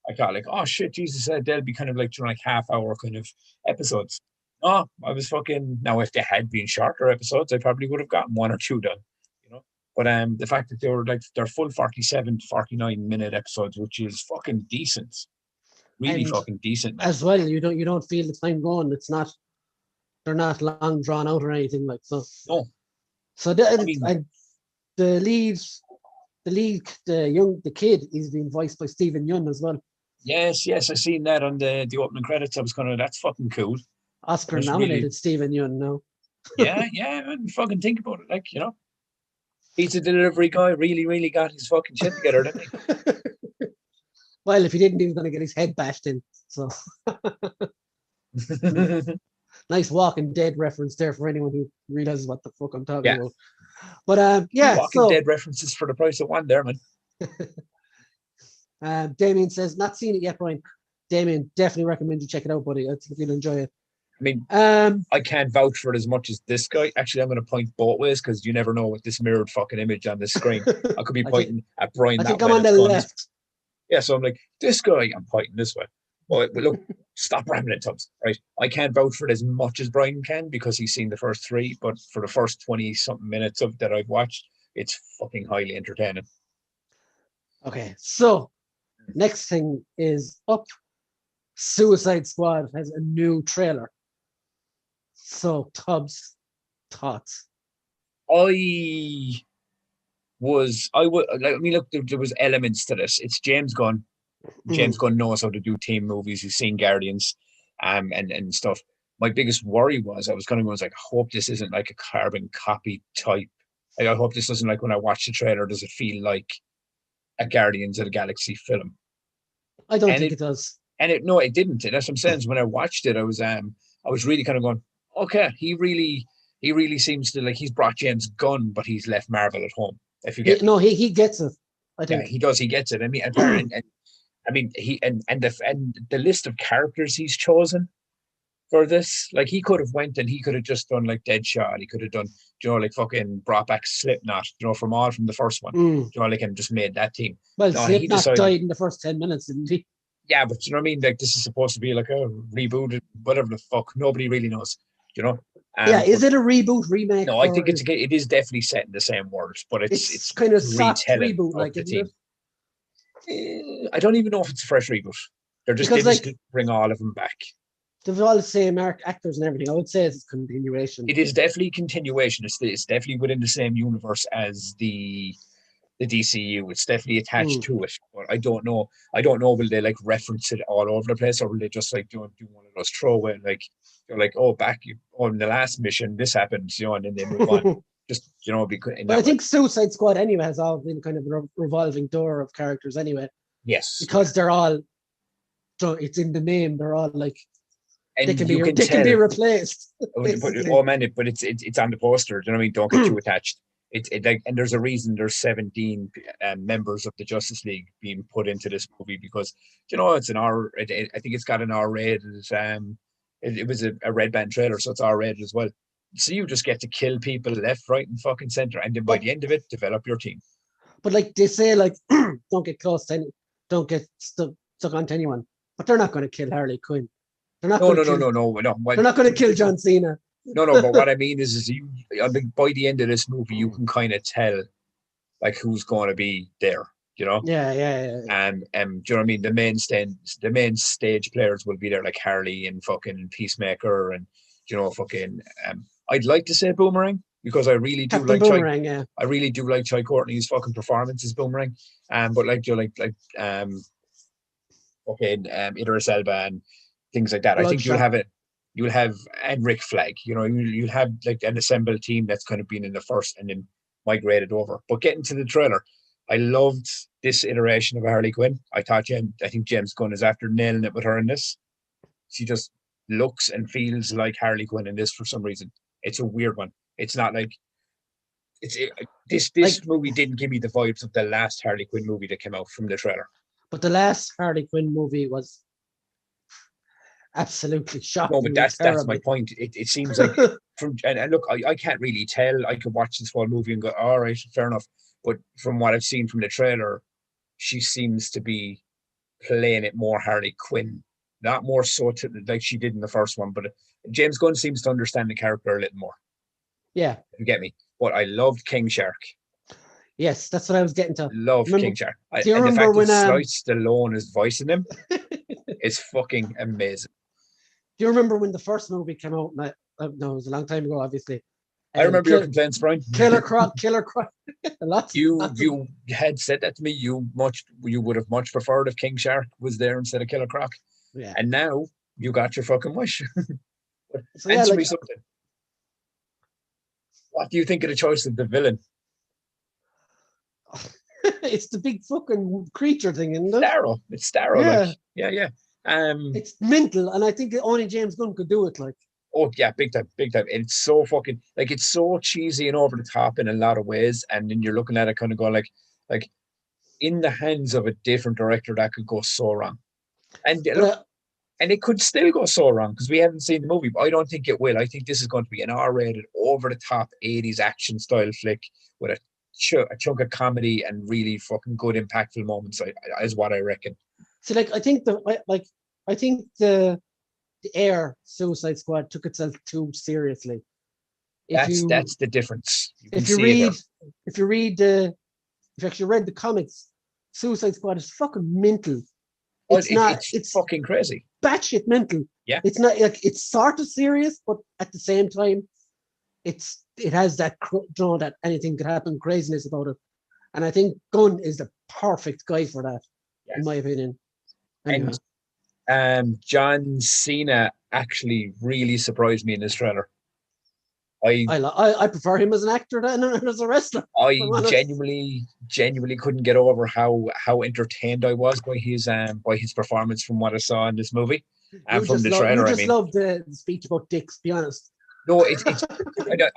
I thought like, oh shit, Jesus, they'll be kind of like like half-hour kind of episodes. Oh, I was fucking now. If they had been shorter episodes, I probably would have gotten 1 or 2 done, you know. But the fact that they were like they're full 47 to 49-minute episodes, which is fucking decent, really And fucking decent, man. as well, you don't feel the time going. They're not long drawn out or anything like so. No, So I mean, the the kid is being voiced by Stephen Yeun as well. yes, I seen that on the opening credits. I was kind of that's fucking cool. Oscar It's nominated really, Stephen Yeun now. yeah, man, fucking think about it, like pizza delivery guy really got his fucking shit together, didn't he? Well, if he didn't, he was going to get his head bashed in. So nice Walking Dead reference there for anyone who realizes what the fuck I'm talking Yeah. about. But yeah, Walking so Dead references for the price of one there, man. Damien says not seen it yet, Brian. Damien, definitely recommend you check it out, buddy. I think you'll enjoy it. I mean, I can't vouch for it as much as this guy. Actually, I'm going to point both ways because you never know with this mirrored fucking image on the screen. I could be pointing at Brian I that think way. I'm on the left. Yeah, so I'm like, this guy, I'm pointing this way. But look, stop rambling, Tubbs. Right? I can't vouch for it as much as Brian can because he's seen the first 3, but for the first 20-something minutes of that I've watched, it's fucking highly entertaining. Okay, so next thing is up. Suicide Squad has a new trailer. So, Tubbs, thoughts? I would like. I mean, look, there was elements to this. It's James Gunn. James Gunn knows how to do team movies. He's seen Guardians, and stuff. My biggest worry was I was like, I hope this isn't like a carbon copy type. Like, I hope this doesn't like when I watch the trailer, does it feel like a Guardians of the Galaxy film? I don't think it does. And it didn't. And that's what I'm saying. When I watched it, I was really kind of going, okay, he really seems to like he's brought James Gunn, but he's left Marvel at home. If you get he gets it. I think he does. He gets it. I mean, the list of characters he's chosen for this, like he could have went and he could have just done like Deadshot. He could have done, like fucking brought back Slipknot, from the first one, like and just made that team. Well, Slipknot died in the first 10 minutes, didn't he? Yeah, but you know what I mean? Like this is supposed to be like a reboot, whatever the fuck. Nobody really knows, Yeah, is it a reboot, remake? No, I think it is definitely set in the same world, but it's kind of soft reboot, like, isn't it? I don't even know if it's a fresh reboot. They just bring all of them back. They've all the same actors and everything. I would say it's continuation. It is definitely continuation. It's definitely within the same universe as the DCU. It's definitely attached to it, but I don't know. Will they like reference it all over the place, or will they just like do one of those throwaway like they're like, oh, back on the last mission this happened, and then they move on. Just But I think Suicide Squad anyway has all been kind of a revolving door of characters anyway. Yes, because they're all. So it's in the name. They're all like. And they can be replaced. But it's on the poster. Do you know what I mean? Don't get too attached. It like, and there's a reason there's 17 members of the Justice League being put into this movie because it's an R. I think it's got an R rated. It was a red band trailer, so it's R rated as well. So you just get to kill people left, right, and fucking center, and then by the end of it, develop your team. But like they say, like don't get close to don't get stuck onto anyone. But they're not going to kill Harley Quinn. They're not no. They're not going to kill John Cena. No. But what I mean is you, by the end of this movie, you can kind of tell, like, who's going to be there. Yeah. Do you know what I mean? The main stage players will be there, like Harley and fucking Peacemaker, and fucking. I'd like to say Boomerang because I really do Captain like Boomerang. Yeah. I really do like Chai Courtney's fucking performance as Boomerang. But Idris Elba and things like that. I think you'll have it. you'll have and Rick Flag. You know, you'll have like an assembled team that's kind of been in the first and then migrated over. But getting to the trailer, I loved this iteration of Harley Quinn. I think James Gunn is after nailing it with her in this. She just looks and feels like Harley Quinn in this for some reason. It's a weird one. It's not like this Like, movie didn't give me the vibes of the last Harley Quinn movie that came out from the trailer. but the last Harley Quinn movie was absolutely No, shocking. but that's my point. It seems like and look, I can't really tell. I could watch this whole movie and go, all right, fair enough. But from what I've seen from the trailer, she seems to be playing it more Harley Quinn, not more so like she did in the first one. But James Gunn seems to understand the character a little more. Yeah. You get me? But I loved King Shark. Yes, that's what I was getting to. Love King Shark. Do you and remember the fact that when Slice Stallone is voicing him is fucking amazing. do you remember when the first movie came out? No, it was a long time ago, obviously. I remember your complaints, Brian. Killer Croc. You had said that to me. You would have much preferred if King Shark was there instead of Killer Croc. Yeah. And now you got your fucking wish. So, yeah, answer me something. What do you think of the choice of the villain? It's the big fucking creature thing, isn't it? Starro. It's Starro. Yeah. Like, yeah. It's mental, and I think only James Gunn could do it. Like, oh yeah, big time. It's so fucking like it's so cheesy and over the top in a lot of ways, and then you're looking at it kind of going like in the hands of a different director that could go so wrong, and look, and it could still go so wrong because we haven't seen the movie, but I don't think it will. I think this is going to be an R-rated, over the top 80s action style flick with a chunk of comedy and really fucking good impactful moments. Is what I reckon. So like I think the Air Suicide Squad took itself too seriously. That's the difference. If you actually read the comics, Suicide Squad is fucking mental. It's fucking crazy. Batshit mental. Yeah. It's not like it's sort of serious, but at the same time, it has that that anything could happen craziness about it. And I think Gunn is the perfect guy for that, in my opinion. Anyway. And John Cena actually really surprised me in this trailer. I prefer him as an actor than as a wrestler. I genuinely couldn't get over how entertained I was by his performance from what I saw in this movie and from the trailer. You just loved the speech about dicks. Be honest. No,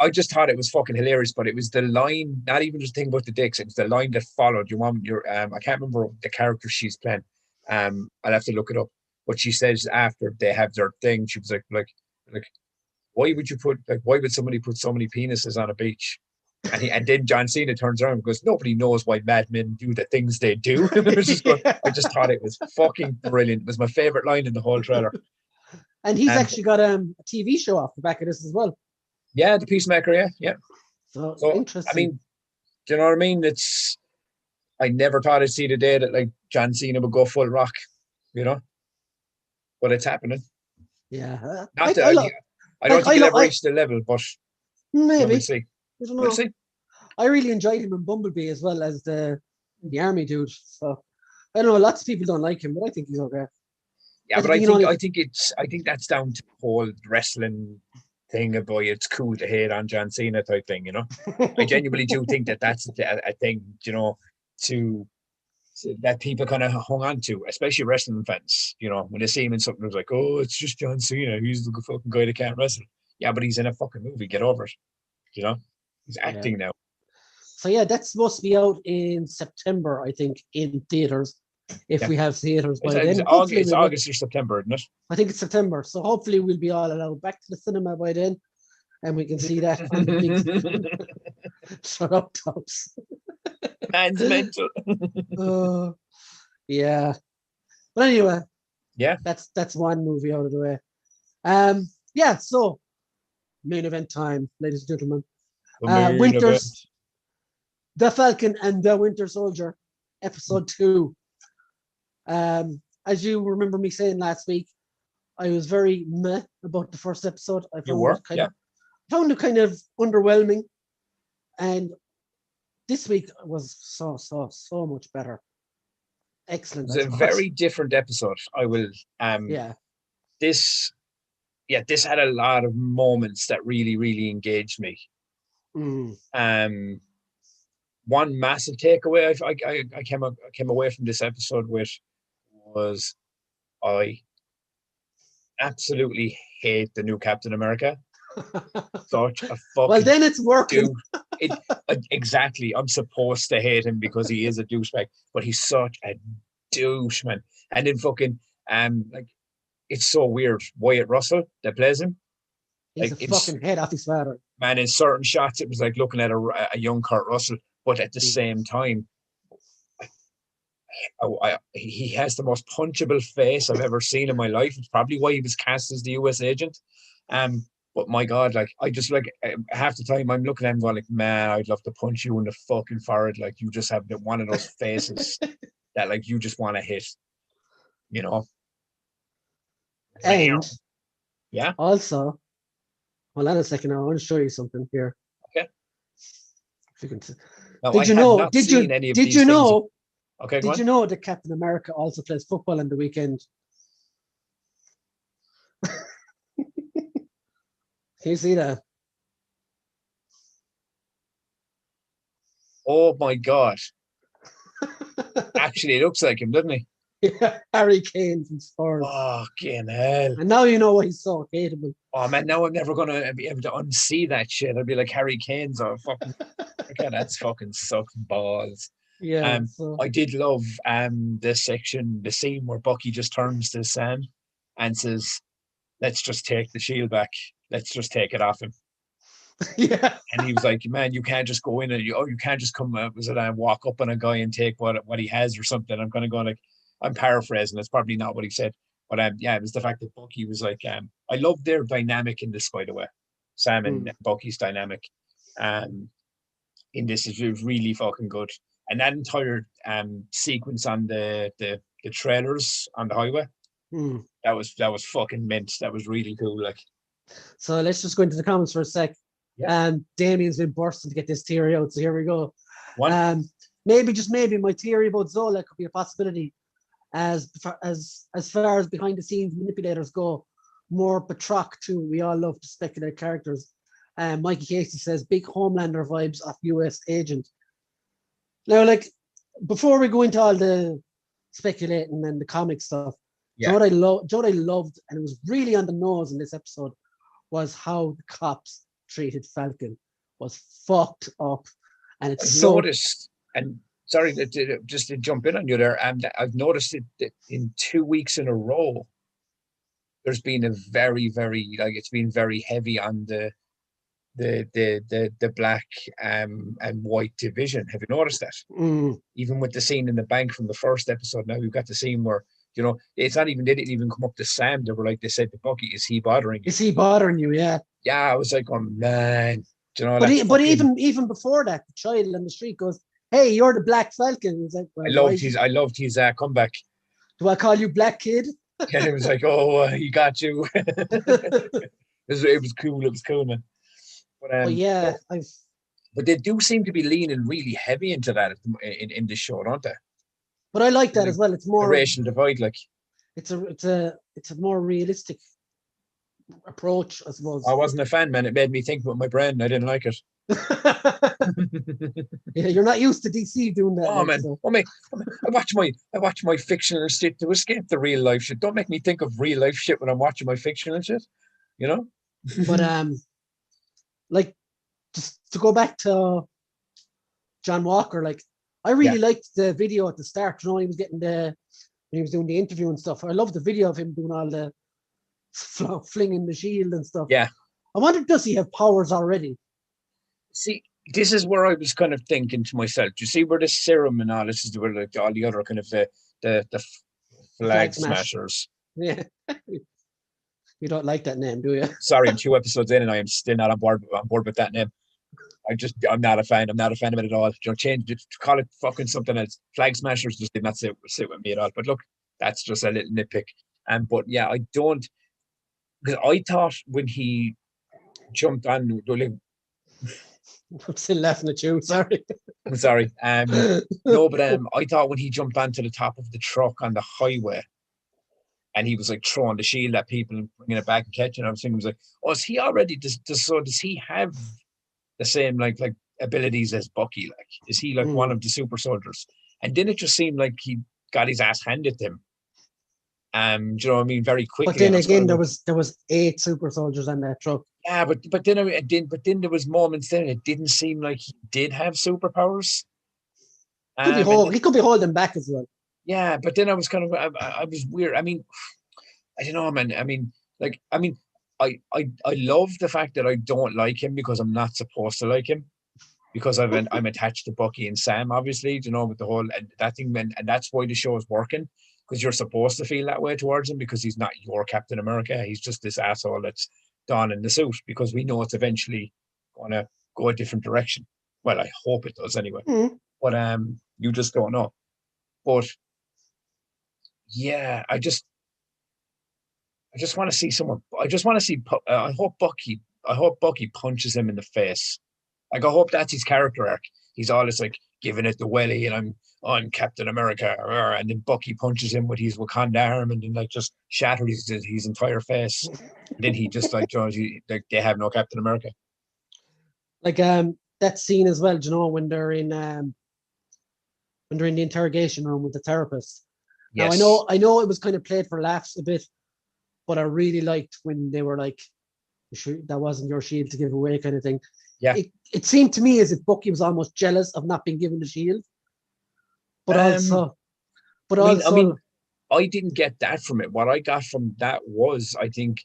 I just thought it was fucking hilarious, but it was the line, not even just the thing about the dicks. It was the line that followed. I can't remember the character she's playing. I'll have to look it up. But she says after they have their thing, she was like, why would somebody put so many penises on a beach? And then John Cena turns around and goes, nobody knows why madmen do the things they do. I just thought it was fucking brilliant. It was my favorite line in the whole trailer. And he's actually got a TV show off the back of this as well. Yeah, the Peacemaker, yeah. So interesting. I mean, do you know what I mean? I never thought I'd see the day that like John Cena would go full rock, you know? But it's happening. Yeah. I don't think he'll ever reach the level, but maybe. We'll see. We'll see. I really enjoyed him in Bumblebee as well as the army dude. So I don't know, lots of people don't like him, but I think he's okay. Yeah, but I think that's down to the whole wrestling thing about it's cool to hate on John Cena type thing, you know. I genuinely do think that's a thing, you know, that people kind of hung on to, especially wrestling fans. You know, when they see him in something, it's like, oh, it's just John Cena. He's the fucking guy that can't wrestle. Yeah, but he's in a fucking movie. Get over it. You know, he's acting now. So yeah, that's supposed to be out in September, I think, in theaters. If we have theaters by then. It's August or September, isn't it? I think it's September. So hopefully we'll be all allowed back to the cinema by then, and we can see that on the big shut up, tops. Man's mental. Yeah. But anyway, yeah, that's one movie out of the way. Yeah, so main event time, ladies and gentlemen. Winters, The Falcon and the Winter Soldier, episode 2. As you remember me saying last week, I was very meh about the first episode. I found it kind of underwhelming, and this week was so much better. Excellent. It's a very different episode. I will. Yeah. This yeah, this had a lot of moments that really, really engaged me. One massive takeaway I came away from this episode with was I absolutely hate the new Captain America. Such a fucking well, then it's working. Exactly. I'm supposed to hate him because he is a douchebag, but he's such a douche, man. And then fucking like it's so weird. Wyatt Russell that plays him. He's like a fucking head off his father. Man, in certain shots, it was like looking at a young Kurt Russell, but at the same time, he has the most punchable face I've ever seen in my life. It's probably why he was cast as the US agent. But my God, like I just like half the time I'm looking at him going like, man, I'd love to punch you in the fucking forehead. Like you just have one of those faces that like you just want to hit, you know. And yeah, also, hold on a second. I want to show you something here. Okay. If you can. Now, did you know? Did you know? Okay. Did you know that Captain America also plays football on the weekend? Can you see that? Oh my God. Actually, it looks like him, doesn't he? Yeah, Harry Kane from Spurs. Fucking hell. And now you know why he's so hateable. Oh man, now I'm never gonna be able to unsee that shit. I'd be like Harry Kane's or fucking okay, that's fucking sucks balls. Yeah. I did love the scene where Bucky just turns to Sam and says, let's just take the shield back. Let's just take it off him. Yeah. And he was like, man, you can't just go in and you can't just come walk up on a guy and take what he has or something. I'm gonna go like, I'm paraphrasing, that's probably not what he said. But yeah, it was the fact that Bucky was like, I love their dynamic in this, by the way. Sam and Bucky's dynamic. In this is really fucking good. And that entire sequence on the trailers on the highway, that was fucking mint. That was really cool. Like, so let's just go into the comments for a sec. Yeah. Damien's been bursting to get this theory out, so here we go. What? Maybe just maybe my theory about Zola could be a possibility. As far as behind the scenes manipulators go, more Batroc too. We all love to speculate characters. Mikey Casey says big Homelander vibes of US agent. Now, like before we go into all the speculating and the comic stuff, yeah. What I loved, and it was really on the nose in this episode, was how the cops treated Falcon. Was fucked up, and it's noticed. And sorry, just to jump in on you there, I've noticed it in 2 weeks in a row. There's been a very, very it's been very heavy on the black and white division. Have you noticed that? Even with the scene in the bank from the first episode, now we've got the scene where it's not even, they didn't even come up to Sam. They were like, they said to Bucky, "Is he bothering you? Is he bothering you?" Yeah. Yeah, I was like, "Oh man." But even before that, the child on the street goes, "Hey, you're the Black Falcon." He's like, well, I loved his comeback. Do I call you Black Kid? Yeah, it was like, "Oh, he got you." It was cool. It was cool, man. But yeah, but they do seem to be leaning really heavy into that in this show, don't they? But I like that as well. It's more a racial divide, like it's a more realistic approach, I suppose. I wasn't a fan, man. It made me think with my brain. I didn't like it. Yeah, you're not used to DC doing that. Oh man, so. I watch my fictional shit to escape the real life shit. Don't make me think of real life shit when I'm watching my fictional shit. But like just to go back to John Walker, like I really liked the video at the start. He was getting when he was doing the interview and stuff. I love the video of him doing all the flinging the shield and stuff. Yeah. I wonder, does he have powers already? See, this is where I was kind of thinking to myself. Do you see where the serum and all this is, where like all the other kind of the flag smashers? Yeah. You don't like that name, do you? Sorry, I'm 2 episodes in and I am still not on board with that name. I'm not a fan. I'm not a fan of it at all. Change it, call it fucking something else. Flag smashers just did not sit with me at all. But look, that's just a little nitpick. But yeah, I don't, because I thought when he jumped on, I'm still laughing at you. Sorry. I'm sorry. No, but I thought when he jumped onto the top of the truck on the highway, and he was like throwing the shield at people and bringing it back and catching it. I was thinking, like, oh, is he already does he have the same like abilities as Bucky? Like, is he like one of the super soldiers? And then it just seemed like he got his ass handed to him. Do you know what I mean? Very quickly. But then again, there was 8 super soldiers on that truck. Yeah, but then there was moments there it didn't seem like he did have superpowers. He could be holding back as well. Yeah, but then I was kind of I was weird. I mean, I don't know, man. I love the fact that I don't like him because I'm not supposed to like him, because I'm attached to Bucky and Sam, obviously, you know, with the whole and that thing, and that's why the show is working, because you're supposed to feel that way towards him, because he's not your Captain America. He's just this asshole that's donning the suit, because we know it's eventually going to go a different direction. Well, I hope it does anyway. But you just don't know. But yeah, I just want to see someone. I just want to see. I hope Bucky punches him in the face. Like, I hope that's his character arc. He's always like giving it the welly, and I'm Captain America, and then Bucky punches him with his Wakanda arm, and then like just shatters his entire face. And then he just like like they have no Captain America. Like that scene as well. You know, when they're in the interrogation room with the therapist. Yes. Now I know it was kind of played for laughs a bit, but I really liked when they were like, that wasn't your shield to give away, kind of thing. Yeah. It seemed to me as if Bucky was almost jealous of not being given the shield. But I didn't get that from it. What I got from that was, I think,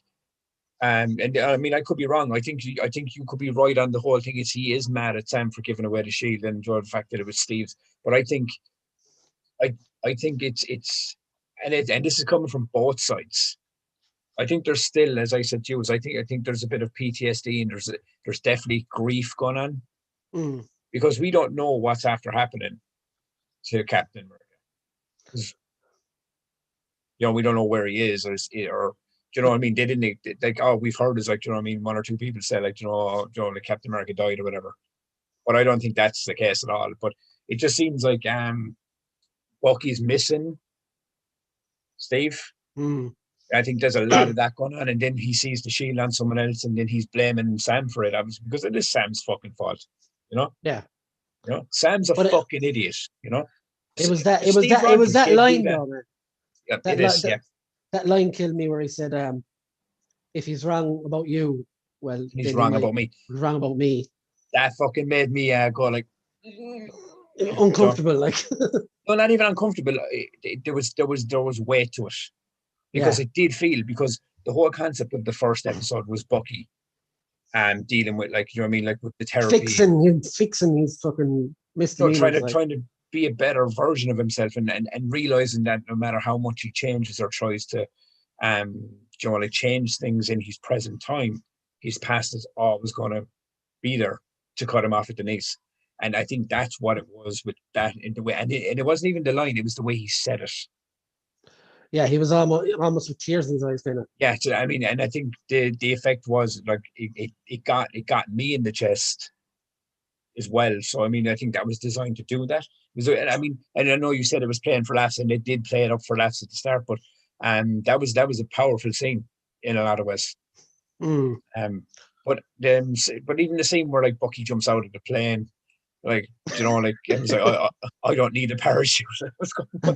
and I mean, I could be wrong. I think you could be right on the whole thing. Is he is mad at Sam for giving away the shield and enjoy the fact that it was Steve's. But I think it's and this is coming from both sides. I think there's still, as I said to you, I think there's a bit of PTSD, and there's definitely grief going on, because we don't know what's after happening to Captain America, because we don't know where he is, or you know what I mean. They didn't like, oh, we've heard is like, you know what I mean, one or two people say like, like Captain America died or whatever, but I don't think that's the case at all. But it just seems like Bucky's missing Steve. I think there's a lot of that going on, and then he sees the shield on someone else, and then he's blaming Sam for it, obviously, because it is Sam's fucking fault, you know. Yeah, Sam's a fucking idiot, you know. It was that line though, man. Yeah, that line killed me, where he said, "If he's wrong about you, well, he's wrong about me. He's wrong about me." That fucking made me go like uncomfortable, like. No, not even uncomfortable. There was weight to it. Because it did feel, because the whole concept of the first episode was Bucky dealing with, like, you know what I mean, like with the therapy, fixing his fucking misdemeanors, trying to be a better version of himself, and realizing that no matter how much he changes or tries to like change things in his present time, his past is always going to be there to cut him off at the knees. And I think that's what it was with that in the way, and it wasn't even the line; it was the way he said it. Yeah, he was almost with tears in his eyes, kind of. Yeah, so, I mean, and I think the effect was like it got me in the chest as well. So I mean, I think that was designed to do that. I mean, and I know you said it was playing for laughs, and it did play it up for laughs at the start, but that was a powerful scene in a lot of ways. But even the scene where like Bucky jumps out of the plane, like, like it was like, I don't need a parachute.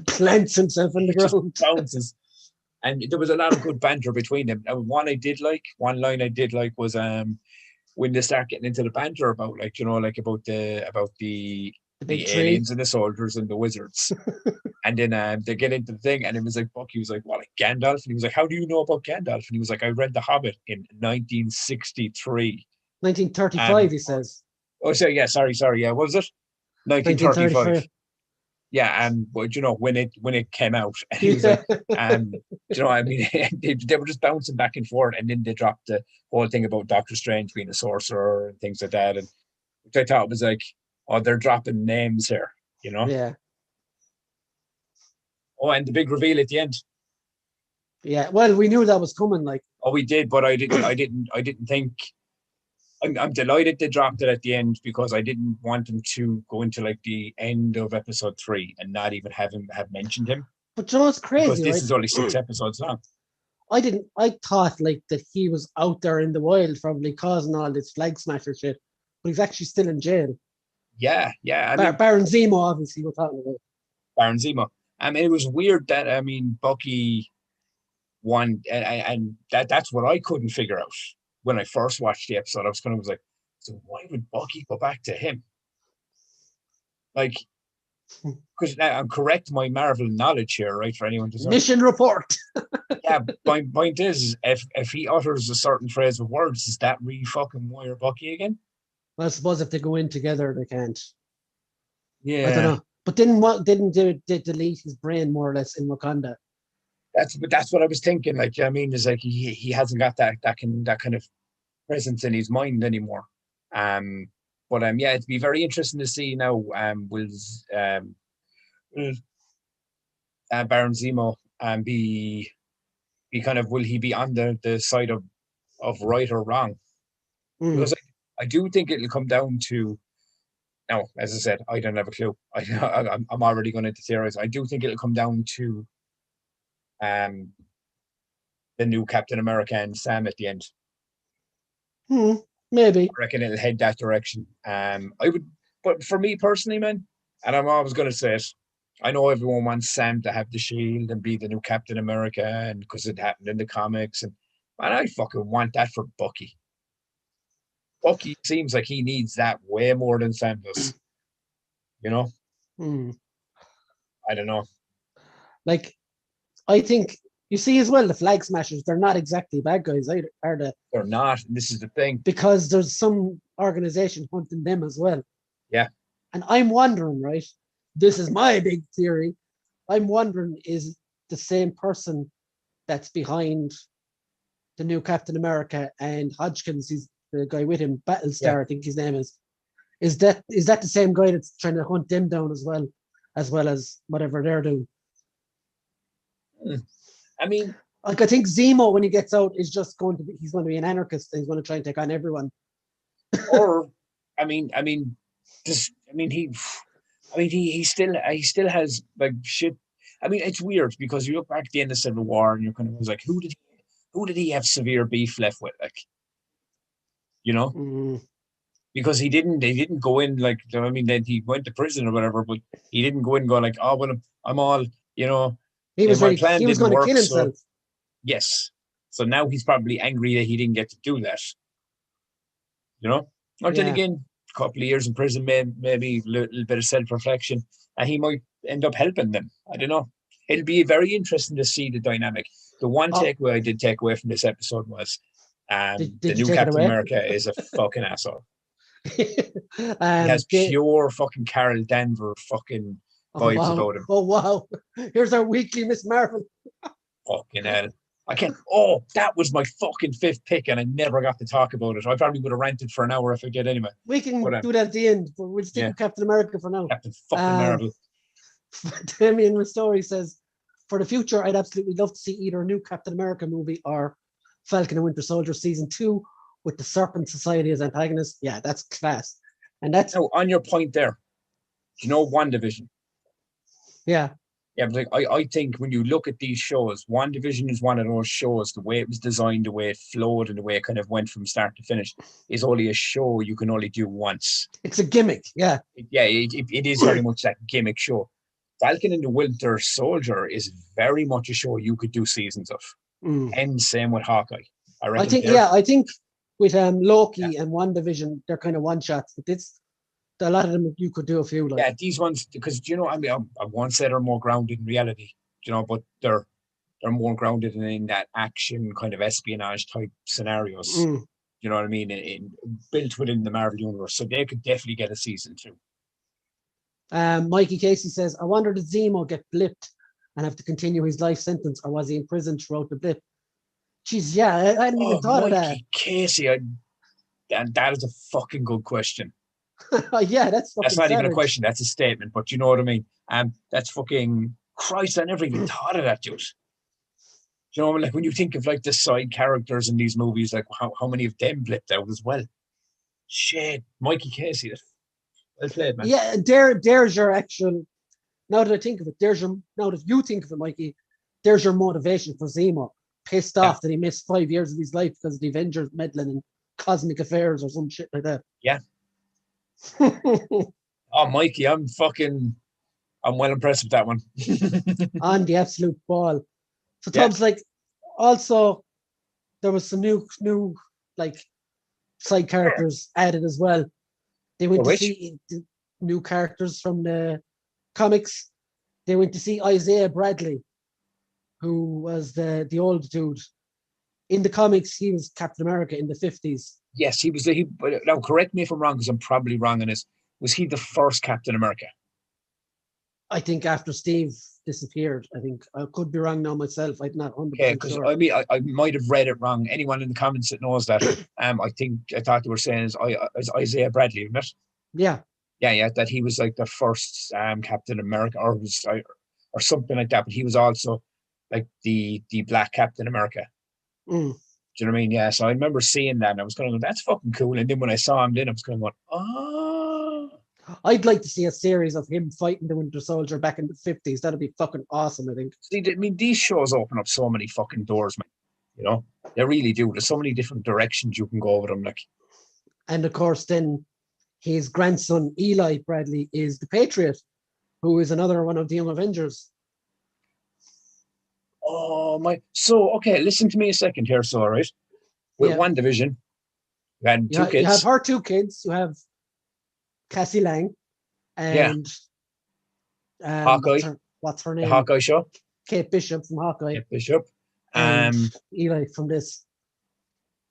Plants himself in the ground. Bounces. And there was a lot of good banter between them. And one line I did like was when they start getting into the banter about like, like about the aliens and the soldiers and the wizards. And then they get into the thing, and it was like Bucky was like, what, like Gandalf? And he was like, how do you know about Gandalf? And he was like, I read The Hobbit in 1963. 1935, he says. Oh, sorry, yeah. What was it? 1935. Yeah, but when it came out, and he was like, I mean, they were just bouncing back and forth, and then they dropped the whole thing about Doctor Strange being a sorcerer and things like that, and which I thought was like, oh, they're dropping names here, Yeah. Oh, and the big reveal at the end. Yeah, well, we knew that was coming, like. Oh, we did, but I didn't think. I'm delighted they dropped it at the end, because I didn't want them to go into like the end of episode 3 and not even have mentioned him. But you know what's because crazy, this right? is only 6 episodes long. I thought like that he was out there in the wild probably causing all this flag smasher shit, but he's actually still in jail. Yeah. I mean, Baron Zemo, obviously, we're talking about. Baron Zemo. I mean, it was weird that Bucky won, and that's what I couldn't figure out when I first watched the episode. I was like, so why would Bucky go back to him? Like, because I'm correct my Marvel knowledge here, right? For anyone to say. Mission report. Yeah, my point is, if he utters a certain phrase of words, is that really fucking wire Bucky again? Well, I suppose if they go in together, they can't. Yeah, I don't know. But didn't they delete his brain more or less in Wakanda? That's what I was thinking. Like, I mean, is like he hasn't got that kind of presence in his mind anymore. But yeah, it'd be very interesting to see now. Will Baron Zemo be kind of, will he be on the side of right or wrong? Because I do think it'll come down to, now, as I said, I don't have a clue. I'm already going to theorize. I do think it'll come down to the new Captain America and Sam at the end. Maybe. I reckon it'll head that direction. But for me personally, man, and I'm always going to say it, I know everyone wants Sam to have the shield and be the new Captain America, and because it happened in the comics, and I fucking want that for Bucky. Bucky seems like he needs that way more than Sam does. You know? I don't know. Like, I think you see as well, the flag smashers, they're not exactly bad guys either, are they? They're not. And this is the thing. Because there's some organization hunting them as well. Yeah. And I'm wondering, right? This is my big theory. I'm wondering, is the same person that's behind the new Captain America and Hodgkins, he's the guy with him, Battlestar, I think his name is. Is that the same guy that's trying to hunt them down as well as whatever they're doing? I mean, like, I think Zemo, when he gets out, is just he's going to be an anarchist and he's going to try and take on everyone. Or, he still has like shit. I mean, it's weird because you look back at the end of Civil War and you're kind of like, who did he have severe beef left with? Like, you know, because he didn't go in like, I mean, then he went to prison or whatever, but he didn't go in and go like, oh, well, I'm all, you know, he was ready. He was going to kill himself. So, yes. So now he's probably angry that he didn't get to do that. You know? Or then again, a couple of years in prison, maybe a little bit of self-reflection, and he might end up helping them. I don't know. It'll be very interesting to see the dynamic. The one takeaway I did take away from this episode was the new Captain America is a fucking asshole. He has pure fucking Carol Danvers fucking vibes about him. Oh, wow. Here's our weekly Miss Marvel. Fucking hell. I can't. Oh, that was my fucking fifth pick, and I never got to talk about it. I probably would have ranted for an hour if I did anyway. We can do that at the end, but we'll stick with Captain America for now. Captain fucking Marvel. Damien Ristori says, for the future, I'd absolutely love to see either a new Captain America movie or Falcon and Winter Soldier Season 2 with the Serpent Society as antagonist. Yeah, that's class. And that's... Now, on your point there, do you know WandaVision? Yeah. Yeah, but like, I think when you look at these shows, WandaVision is one of those shows, the way it was designed, the way it flowed, and the way it kind of went from start to finish, is only a show you can only do once. It's a gimmick, yeah. It is very much that gimmick show. Falcon and the Winter Soldier is very much a show you could do seasons of. And same with Hawkeye. I think with Loki and WandaVision, they're kind of one-shots, but a lot of them you could do a few. Like. Yeah, these ones, because, you know, I mean, I won't say they're more grounded in reality, you know, but they're more grounded in that action kind of espionage type scenarios. You know what I mean? Built within the Marvel universe, so they could definitely get a season 2. Mikey Casey says, I wonder did Zemo get blipped and have to continue his life sentence, or was he in prison throughout the blip? Jeez, yeah, I hadn't even thought of that. Mikey Casey, and that is a fucking good question. Yeah, that's not even a question, that's a statement, but you know what I mean. That's fucking Christ, I never even thought of that, dude. You know, like when you think of like the side characters in these movies, like how many of them blipped out as well. Shit, Mikey Casey, well played, man. Yeah, there's your actual now that I think of it, now that you think of it, Mikey, there's your motivation for Zemo. Pissed off that he missed 5 years of his life because of the Avengers meddling in cosmic affairs or some shit like that. Yeah. Oh, Mikey, I'm well impressed with that one. On the absolute ball. So Tom's like, also there was some new like side characters added as well. They went to see the new characters from the comics. They went to see Isaiah Bradley, who was the old dude. In the comics, he was Captain America in the 50s. Yes, he was. Now, correct me if I'm wrong, because I'm probably wrong on this. Was he the first Captain America? I think after Steve disappeared. I think I could be wrong now myself. I'm not 100% sure. I mean, I might have read it wrong. Anyone in the comments that knows that, I thought they were saying is Isaiah Bradley, isn't it? Yeah. Yeah, that he was like the first Captain America, or something like that. But he was also like the Black Captain America. Mm. Do you know what I mean? Yeah. So I remember seeing that, and I was kind of going, "That's fucking cool." And then when I saw him, then I was kind of going, "Oh." I'd like to see a series of him fighting the Winter Soldier back in the 50s. That'd be fucking awesome, I think. See, I mean, these shows open up so many fucking doors, man. You know, they really do. There's so many different directions you can go with them, like. And of course, then his grandson Eli Bradley is the Patriot, who is another one of the Young Avengers. Oh my! So okay, listen to me a second here. So, all right, with WandaVision, you had two kids. You have her two kids. You have Cassie Lang and Hawkeye. What's her name? The Hawkeye show. Kate Bishop from Hawkeye. Kate Bishop. And Eli from this.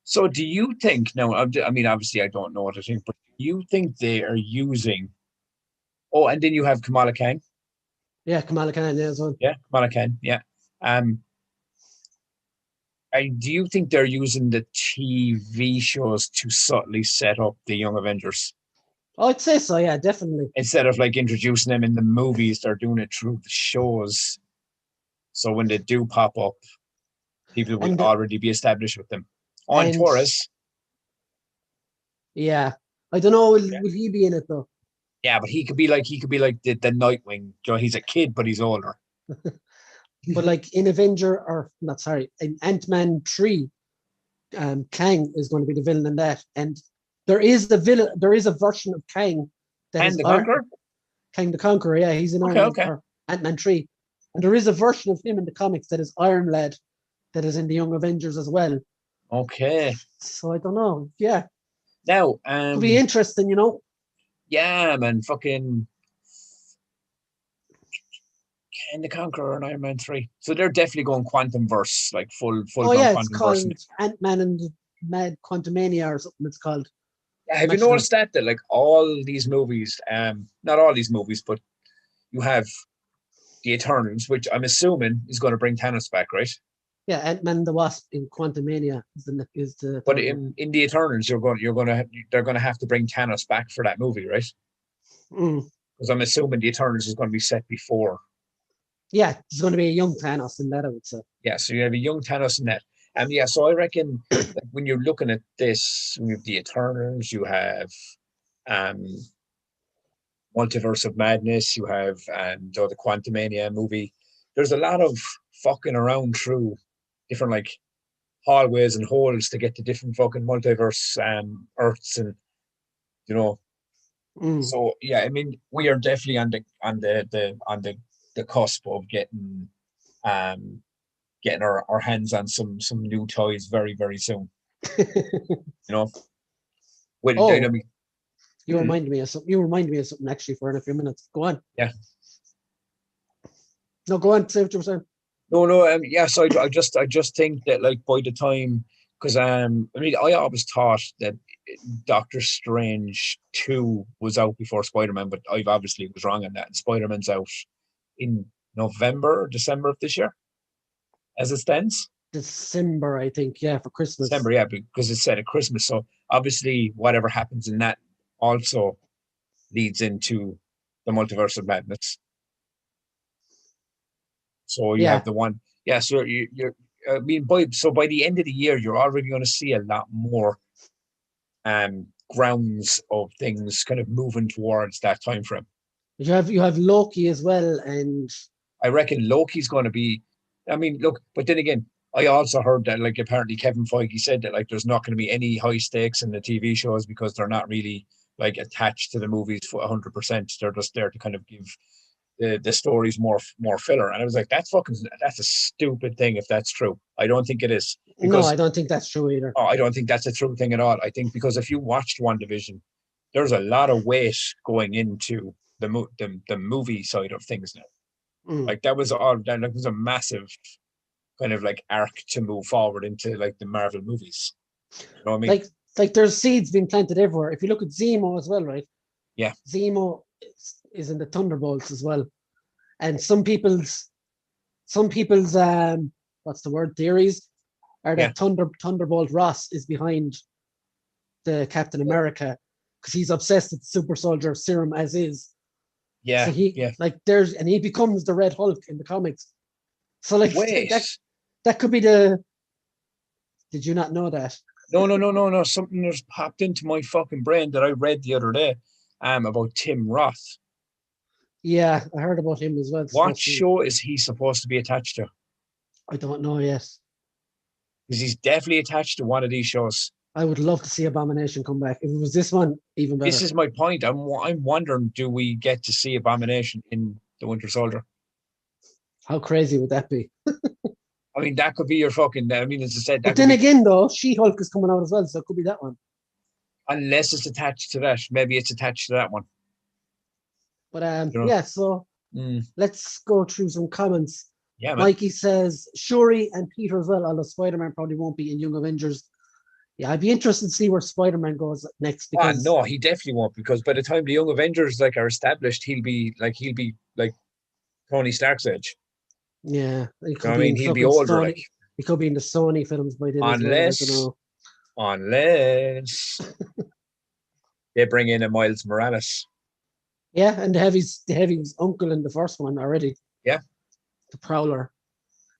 So do you think, now, I mean, obviously I don't know what to think, but do you think they are using, and then you have Kamala Khan. Yeah, Kamala Khan, yeah, as well. Yeah, Kamala Khan, yeah. Do you think they're using the TV shows to subtly set up the Young Avengers? I'd say so, yeah, definitely. Instead of like introducing them in the movies, they're doing it through the shows. So when they do pop up, people will already be established with them. On Taurus. Yeah. I don't know, will he be in it though? Yeah, but he could be like the Nightwing. You know, he's a kid, but he's older. But like in in Ant-Man 3, Kang is going to be the villain in that. And there is a version of Kang that is the Conqueror? Kang the Conqueror, yeah, he's in Ant-Man 3. And there is a version of him in the comics that is Iron Lad that is in the Young Avengers as well. Okay. So I don't know. Yeah. Now, could be interesting, you know. Yeah, man, fucking Kang the Conqueror and Iron Man 3. So they're definitely going quantum verse, like full. Oh yeah, it's called Ant-Man and Mad Quantumania or something. It's called. Have you noticed that like all these movies, not all these movies, but you have the Eternals, which I'm assuming is going to bring Thanos back, right? Yeah, Ant-Man and the Wasp in Quantumania is the. But in the Eternals, they're going to have to bring Thanos back for that movie, right? Because I'm assuming the Eternals is going to be set before. Yeah, there's going to be a young Thanos in that, I would say. Yeah, so you have a young Thanos in that. Yeah, so I reckon like, when you're looking at this, you have the Eternals, you have Multiverse of Madness, you have the Quantumania movie. There's a lot of fucking around through different like hallways and holes to get to different fucking multiverse Earths, and you know. So yeah, I mean, we are definitely on the cusp of getting our hands on some new toys very, very soon. You know. Dynamic. You reminded me of something. You reminded me of something actually for in a few minutes. Go on. Yeah. No, go on. Say what you were saying. No. So I just think that like by the time, because I mean I always thought that Doctor Strange 2 was out before Spider-Man, but I've obviously was wrong on that. And Spider-Man's out in November or December of this year, as it stands. December, I think, yeah, for Christmas. December, yeah, because it's set at Christmas. So obviously, whatever happens in that also leads into the Multiverse of Madness. So you have the one, yeah. So you're I mean, by the end of the year, you're already going to see a lot more grounds of things kind of moving towards that time frame. You have Loki as well, and I reckon Loki's going to be. I mean, look, but then again, I also heard that like apparently Kevin Feige said that like there's not going to be any high stakes in the TV shows because they're not really like attached to the movies for 100%. They're just there to kind of give the stories more filler. And I was like, that's a stupid thing if that's true. I don't think it is no, because I don't think that's true either. I don't think that's a true thing at all. I think because if you watched WandaVision, there's a lot of weight going into the movie side of things now. Mm. Like that was all that like, was a massive kind of like arc to move forward into like the Marvel movies. You know what I mean? Like there's seeds being planted everywhere. If you look at Zemo as well, right? Yeah. Zemo is in the Thunderbolts as well. And some people's what's the word, theories are that Thunderbolt Ross is behind the Captain America because he's obsessed with the super soldier serum as is. Yeah. So he he becomes the Red Hulk in the comics. So like that could be the. Did you not know that? No. Something just popped into my fucking brain that I read the other day about Tim Roth. Yeah, I heard about him as well. What show is he supposed to be attached to? I don't know yet. Because he's definitely attached to one of these shows. I would love to see Abomination come back. If it was this one, even better. This is my point. I'm wondering, do we get to see Abomination in The Winter Soldier? How crazy would that be? I mean, that could be your fucking. I mean, as I said, but then again, though, She-Hulk is coming out as well, so it could be that one. Unless it's attached to that, maybe it's attached to that one. But yeah, so let's go through some comments. Yeah, man. Mikey says Shuri and Peter as well, although Spider-Man probably won't be in Young Avengers. Yeah, I'd be interested to see where Spider-Man goes next. Because no, he definitely won't, because by the time the Young Avengers like are established, he'll be like Tony Stark's age. Yeah, I mean, he'll be older. Sony, like, he could be in the Sony films by then. Unless they bring in a Miles Morales. Yeah, and they have his uncle in the first one already. Yeah, the Prowler.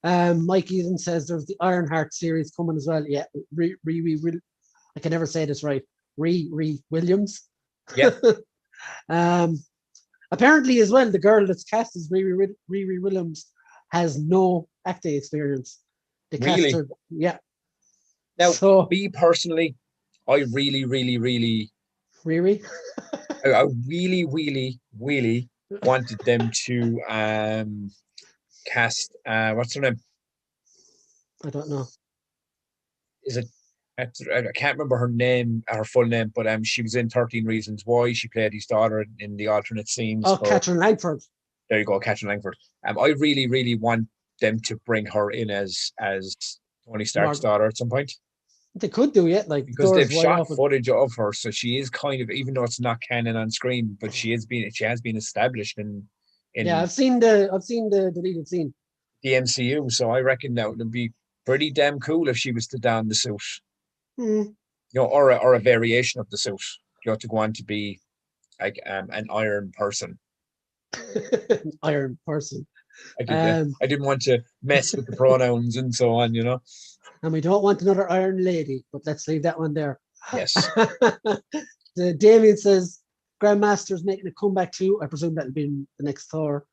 Mike Eden says there's the Ironheart series coming as well. Yeah, I can never say this right. Williams. Yeah. Apparently as well, the girl that's cast as Riri Williams has no acting experience. They cast her. Yeah. Now, me personally, I really Riri. I really wanted them to cast what's her name? I don't know. Is it? I can't remember her full name, but she was in 13 Reasons Why. She played his daughter in the alternate scenes. Oh, Catherine Langford. There you go, Catherine Langford. I really want them to bring her in as Tony Stark's daughter at some point. They could do it, like because they've shot footage of her, so she is kind of, even though it's not canon on screen, but she has been established in yeah, I've seen the deleted scene. The MCU, so I reckon that would be pretty damn cool if she was to don the suit. You know, or a variation of the suit. You know, to go on to be like an iron person. An iron person. I didn't want to mess with the pronouns and so on, you know. And we don't want another Iron Lady, but let's leave that one there. Yes. Damien says Grandmaster's making a comeback too. I presume that'll be in the next Thor.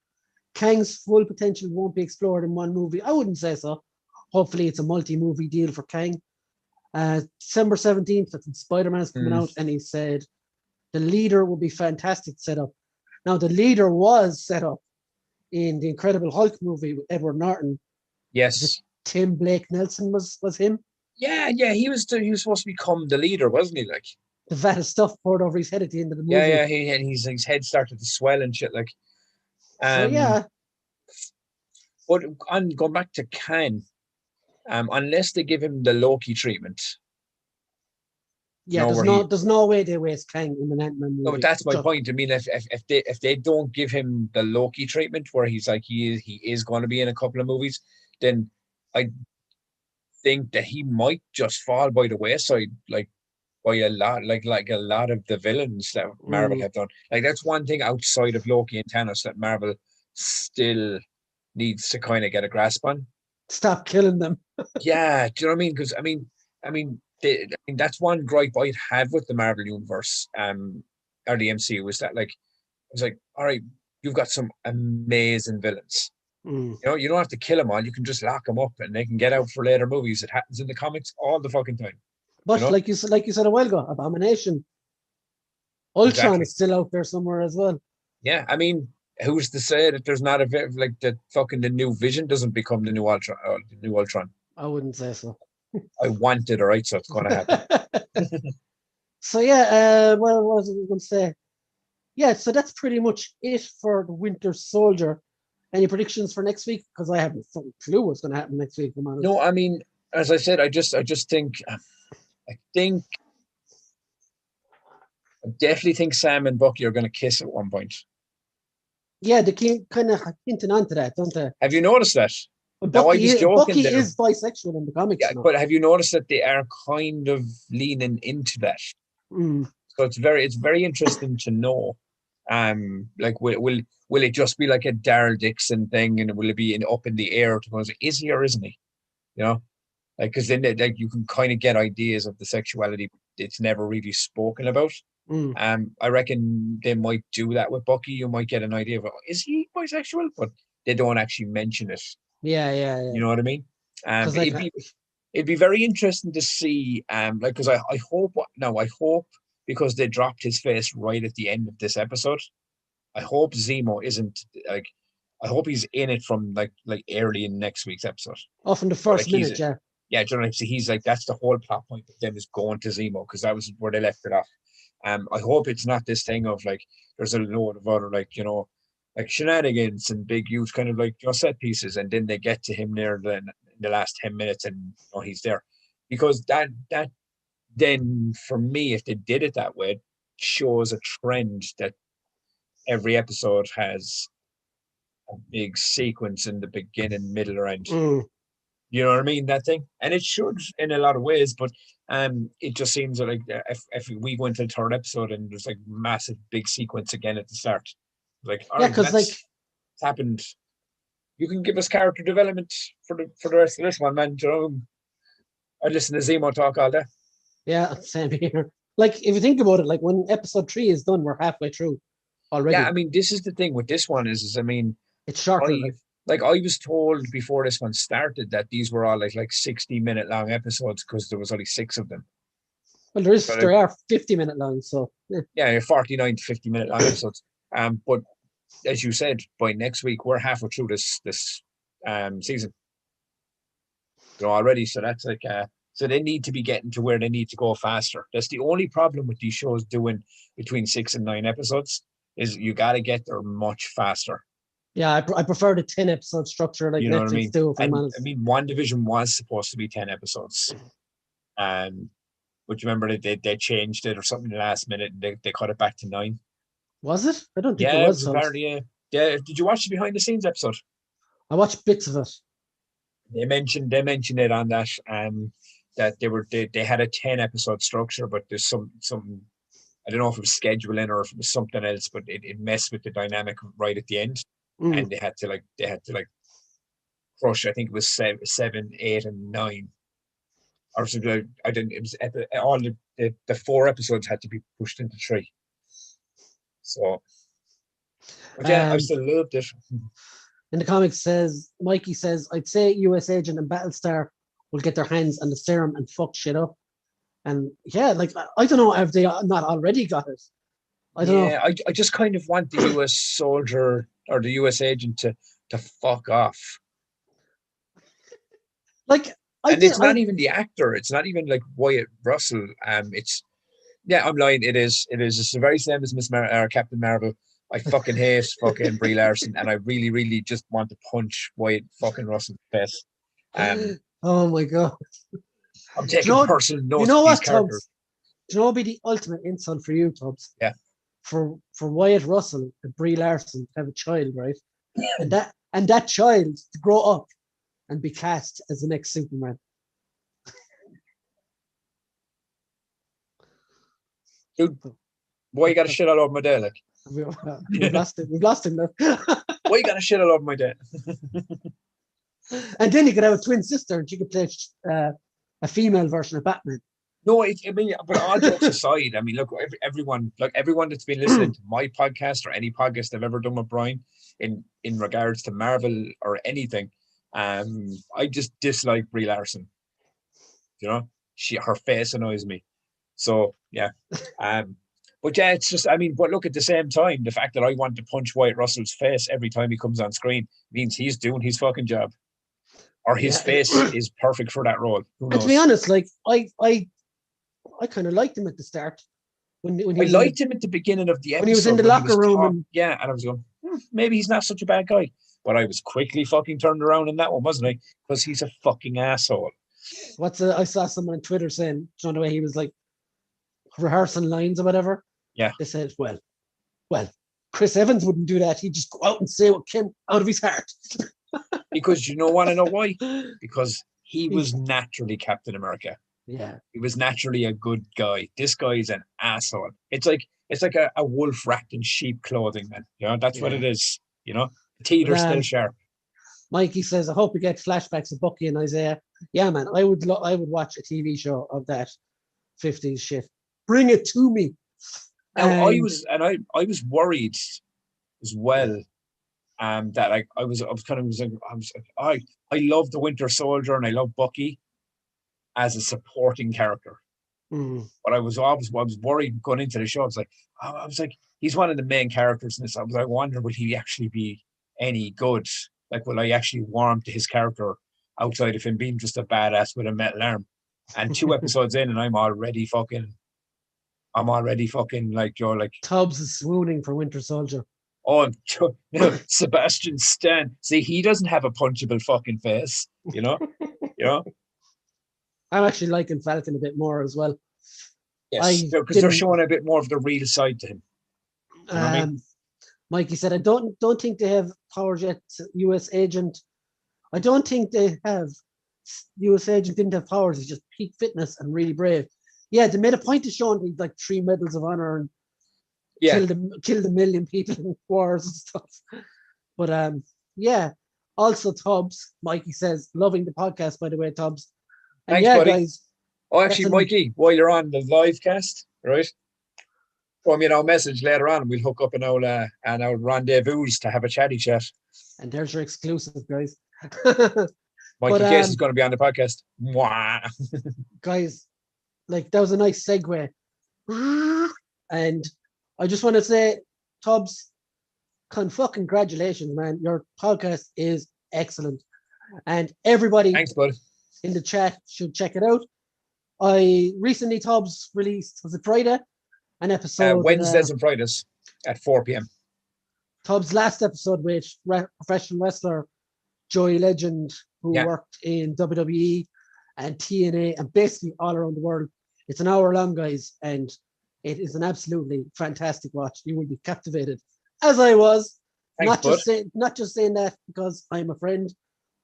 Kang's full potential won't be explored in one movie. I wouldn't say so. Hopefully it's a multi-movie deal for Kang. December 17th, that's when Spider-Man is coming out, and he said the leader will be fantastic set up. Now, the leader was set up in the Incredible Hulk movie with Edward Norton. Yes. Tim Blake Nelson was him. Yeah, he was supposed to become the leader, wasn't he? Like the vat of stuff poured over his head at the end of the movie. Yeah, his head started to swell and shit. Like, so yeah. But on going back to Kang, unless they give him the Loki treatment. Yeah, there's no way they waste Kang in an Ant-Man movie. No, but that's my point. I mean, if they don't give him the Loki treatment, where he's like he is going to be in a couple of movies, then I think that he might just fall by the wayside, like by a lot, like a lot of the villains that Marvel have done. Like that's one thing outside of Loki and Thanos that Marvel still needs to kind of get a grasp on. Stop killing them. Yeah, do you know what I mean? Because I mean, that's one gripe I'd have with the Marvel universe, or the MCU, is that like was like, all right, you've got some amazing villains. Mm. You don't have to kill them all. You can just lock them up and they can get out for later movies. It happens in the comics all the fucking time. But like you said a while ago, Abomination, Ultron is still out there somewhere as well. Yeah, I mean, who's to say that there's not the new Vision doesn't become the new Ultron? I wouldn't say so. I want it, all right, so it's going to happen. So yeah, what was I going to say? Yeah, so that's pretty much it for the Winter Soldier. Any predictions for next week? Because I haven't a clue what's going to happen next week. No, I mean, as I said, I definitely think Sam and Bucky are going to kiss at one point. Yeah, they keep kind of hinting onto that, don't they? Have you noticed that? Bucky is bisexual in the comics. Yeah, but have you noticed that they are kind of leaning into that? Mm. So it's very interesting to know. Like will it just be like a Daryl Dixon thing, and will it be up in the air to go, is he or isn't he? You know, like, because then like you can kind of get ideas of the sexuality. It's never really spoken about. Mm. I reckon they might do that with Bucky. You might get an idea of, is he bisexual, but they don't actually mention it. Yeah. You know what I mean? It'd be very interesting to see. Like, because I hope because they dropped his face right at the end of this episode. I hope Zemo isn't like. I hope he's in it from like early in next week's episode. Off in the first minute, yeah. Yeah, do you know, so he's like, that's the whole plot point of them, is going to Zemo, because that was where they left it off. I hope it's not this thing of like there's a load of other like shenanigans and big huge kind of like set pieces, and then they get to him there in the last 10 minutes and he's there, because that then for me, if they did it that way, it shows a trend that every episode has a big sequence in the beginning, middle, or end. You know what I mean? That thing, and it should in a lot of ways, but it just seems like if we go into the third episode and there's like massive big sequence again at the start, like because it's happened. You can give us character development for the rest of this one, man. I'd listen to Zemo talk all day. Yeah, same here. Like, if you think about it, like when episode 3 is done, we're halfway through already. Yeah, I mean, this is the thing with this one is I mean, it's shorter. Like I was told before this one started that these were all like 60-minute long episodes, because there was only 6 of them. Well, there are 50-minute long, so yeah, 49 to 50-minute long episodes. But as you said, by next week we're halfway through this season. Already, so that's like so they need to be getting to where they need to go faster. That's the only problem with these shows doing between 6 and 9 episodes, is you got to get there much faster. Yeah, I prefer the 10-episode structure like Netflix do. I mean, WandaVision was supposed to be 10 episodes. But you remember they changed it or something in the last minute, and they cut it back to 9. Was it? I don't think it was. Apparently, yeah. Did you watch the behind the scenes episode? I watched bits of it. They mentioned it on that, that they had a 10-episode structure, but there's some I don't know if it was scheduling or if it was something else, but it messed with the dynamic right at the end. And they had to crush. I think it was 7, 8, and 9, or something. I didn't. It was all the 4 episodes had to be pushed into 3. So, but yeah, I still loved it. In the comics, Mikey says, I'd say US Agent and Battlestar will get their hands on the serum and fuck shit up. And yeah, like I don't know if they not already got it. I don't know. I just kind of want the US soldier or the US agent to fuck off. Like, it's not even the actor. It's not even like Wyatt Russell. I'm lying. It is. It's the very same as Captain Marvel. I fucking hate fucking Brie Larson, and I really, really just want to punch Wyatt fucking Russell's face. Oh my god! I'm taking personal notes. You know what, Tubbs? Do you know what would be the ultimate insult for you, Tubbs? Yeah. For Wyatt Russell and Brie Larson to have a child, right? and that child to grow up and be cast as the next Superman. Dude, why you got to shit all over my day, like? We've lost him now. Why you got to shit all over my day? And then you could have a twin sister, and she could play a female version of Batman. No, I mean, but all jokes aside, I mean, look, everyone that's been listening to my podcast or any podcast I've ever done with Brian in regards to Marvel or anything, I just dislike Brie Larson. You know, her face annoys me. So yeah, but yeah, it's just, I mean, but look, at the same time, the fact that I want to punch Wyatt Russell's face every time he comes on screen means he's doing his fucking job, or his face is perfect for that role. Who knows? And to be honest, like I kind of liked him at the start when he I liked him at the beginning of the episode when he was in the locker room. And I was going, maybe he's not such a bad guy. But I was quickly fucking turned around in that one, wasn't I? Because he's a fucking asshole. I saw someone on Twitter saying, you know, the way he was like rehearsing lines or whatever. Yeah. They said, well, Chris Evans wouldn't do that. He'd just go out and say what came out of his heart. Because you want to know why? Because he was naturally Captain America. Yeah. He was naturally a good guy. This guy's an asshole. It's like a wolf wrapped in sheep clothing, man. You know, that's what it is. You know, the teeth are still sharp. Mikey says, I hope we get flashbacks of Bucky and Isaiah. Yeah, man, I would watch a TV show of that 50s shit. Bring it to me. Now, I was worried as well. That I love the Winter Soldier and I love Bucky as a supporting character. But I was worried going into the show. I was like, he's one of the main characters in this. I wonder, will he actually be any good? Like, will I actually warm to his character outside of him being just a badass with a metal arm? And 2 episodes in, and I'm already fucking like, Joe, like Tubbs is swooning for Winter Soldier. Oh, Sebastian Stan. See, he doesn't have a punchable fucking face, you know? I'm actually liking Falcon a bit more as well. Yes, because they're showing a bit more of the real side to him. You know what I mean? Mikey said, I don't think they have powers yet. US agent. I don't think they have. US agent didn't have powers. He's just peak fitness and really brave. Yeah, they made a point of showing he'd like 3 medals of honor and killed a million people in wars and stuff. But yeah. Also, Tubbs, Mikey says, loving the podcast, by the way, Tubbs. And thanks, buddy. Guys. Oh, actually, Mikey, while you're on the live cast, right? Throw me a message later on and we'll hook up an old rendezvous to have a chatty chat. And there's your exclusive, guys. Mikey Case is going to be on the podcast. Mwah. Guys, like, that was a nice segue. And I just want to say, Tubbs, congratulations, man. Your podcast is excellent. And everybody thanks, bud, in the chat should check it out. I recently, Tubbs, released, was it Friday? An episode. Wednesdays and Fridays at 4 p.m. Tubbs' last episode with professional wrestler Joey Legend, who worked in WWE and TNA and basically all around the world. It's an hour long, guys, and it is an absolutely fantastic watch. You will be captivated, as I was. Thanks, not just saying that because I'm a friend,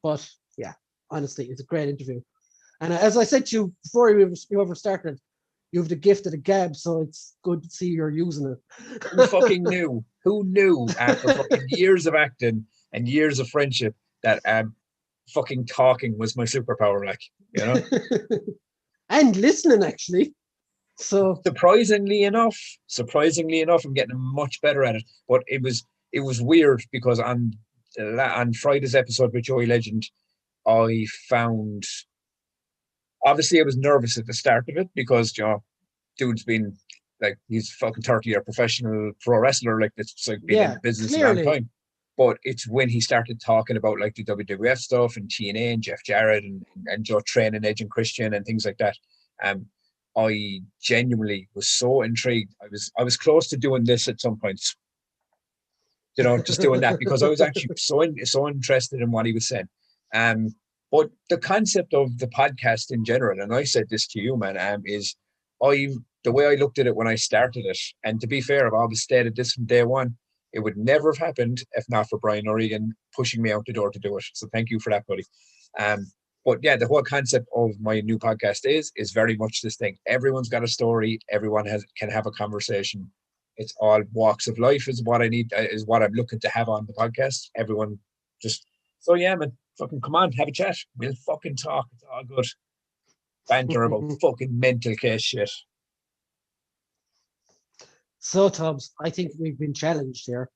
but yeah, honestly, it's a great interview. And as I said to you before you ever started, you have the gift of the gab, so it's good to see you're using it. Who fucking knew? Who knew after fucking years of acting and years of friendship that fucking talking was my superpower, like, you know? And listening, actually. So surprisingly enough, I'm getting much better at it. But it was weird because on Friday's episode with Joey Legend, I found, obviously I was nervous at the start of it because, you know, dude's been like, he's fucking 30-year professional pro wrestler, like it's like been in the business a long time. But it's when he started talking about like the WWF stuff and TNA and Jeff Jarrett and Joe training Edge and Christian and things like that. I genuinely was so intrigued. I was close to doing this at some points, you know, just doing that because I was actually so interested in what he was saying. But the concept of the podcast in general, and I said this to you, man, is the way I looked at it when I started it, and to be fair, I've always stated this from day one, it would never have happened if not for Brian O'Regan pushing me out the door to do it. So thank you for that, buddy. But yeah, the whole concept of my new podcast is very much this thing. Everyone's got a story. Everyone can have a conversation. It's all walks of life is what I need, is what I'm looking to have on the podcast. Everyone just, so yeah, man, fucking come on, have a chat. We'll fucking talk. It's all good. Banter about fucking mental case shit. So, Tubbs, I think we've been challenged here.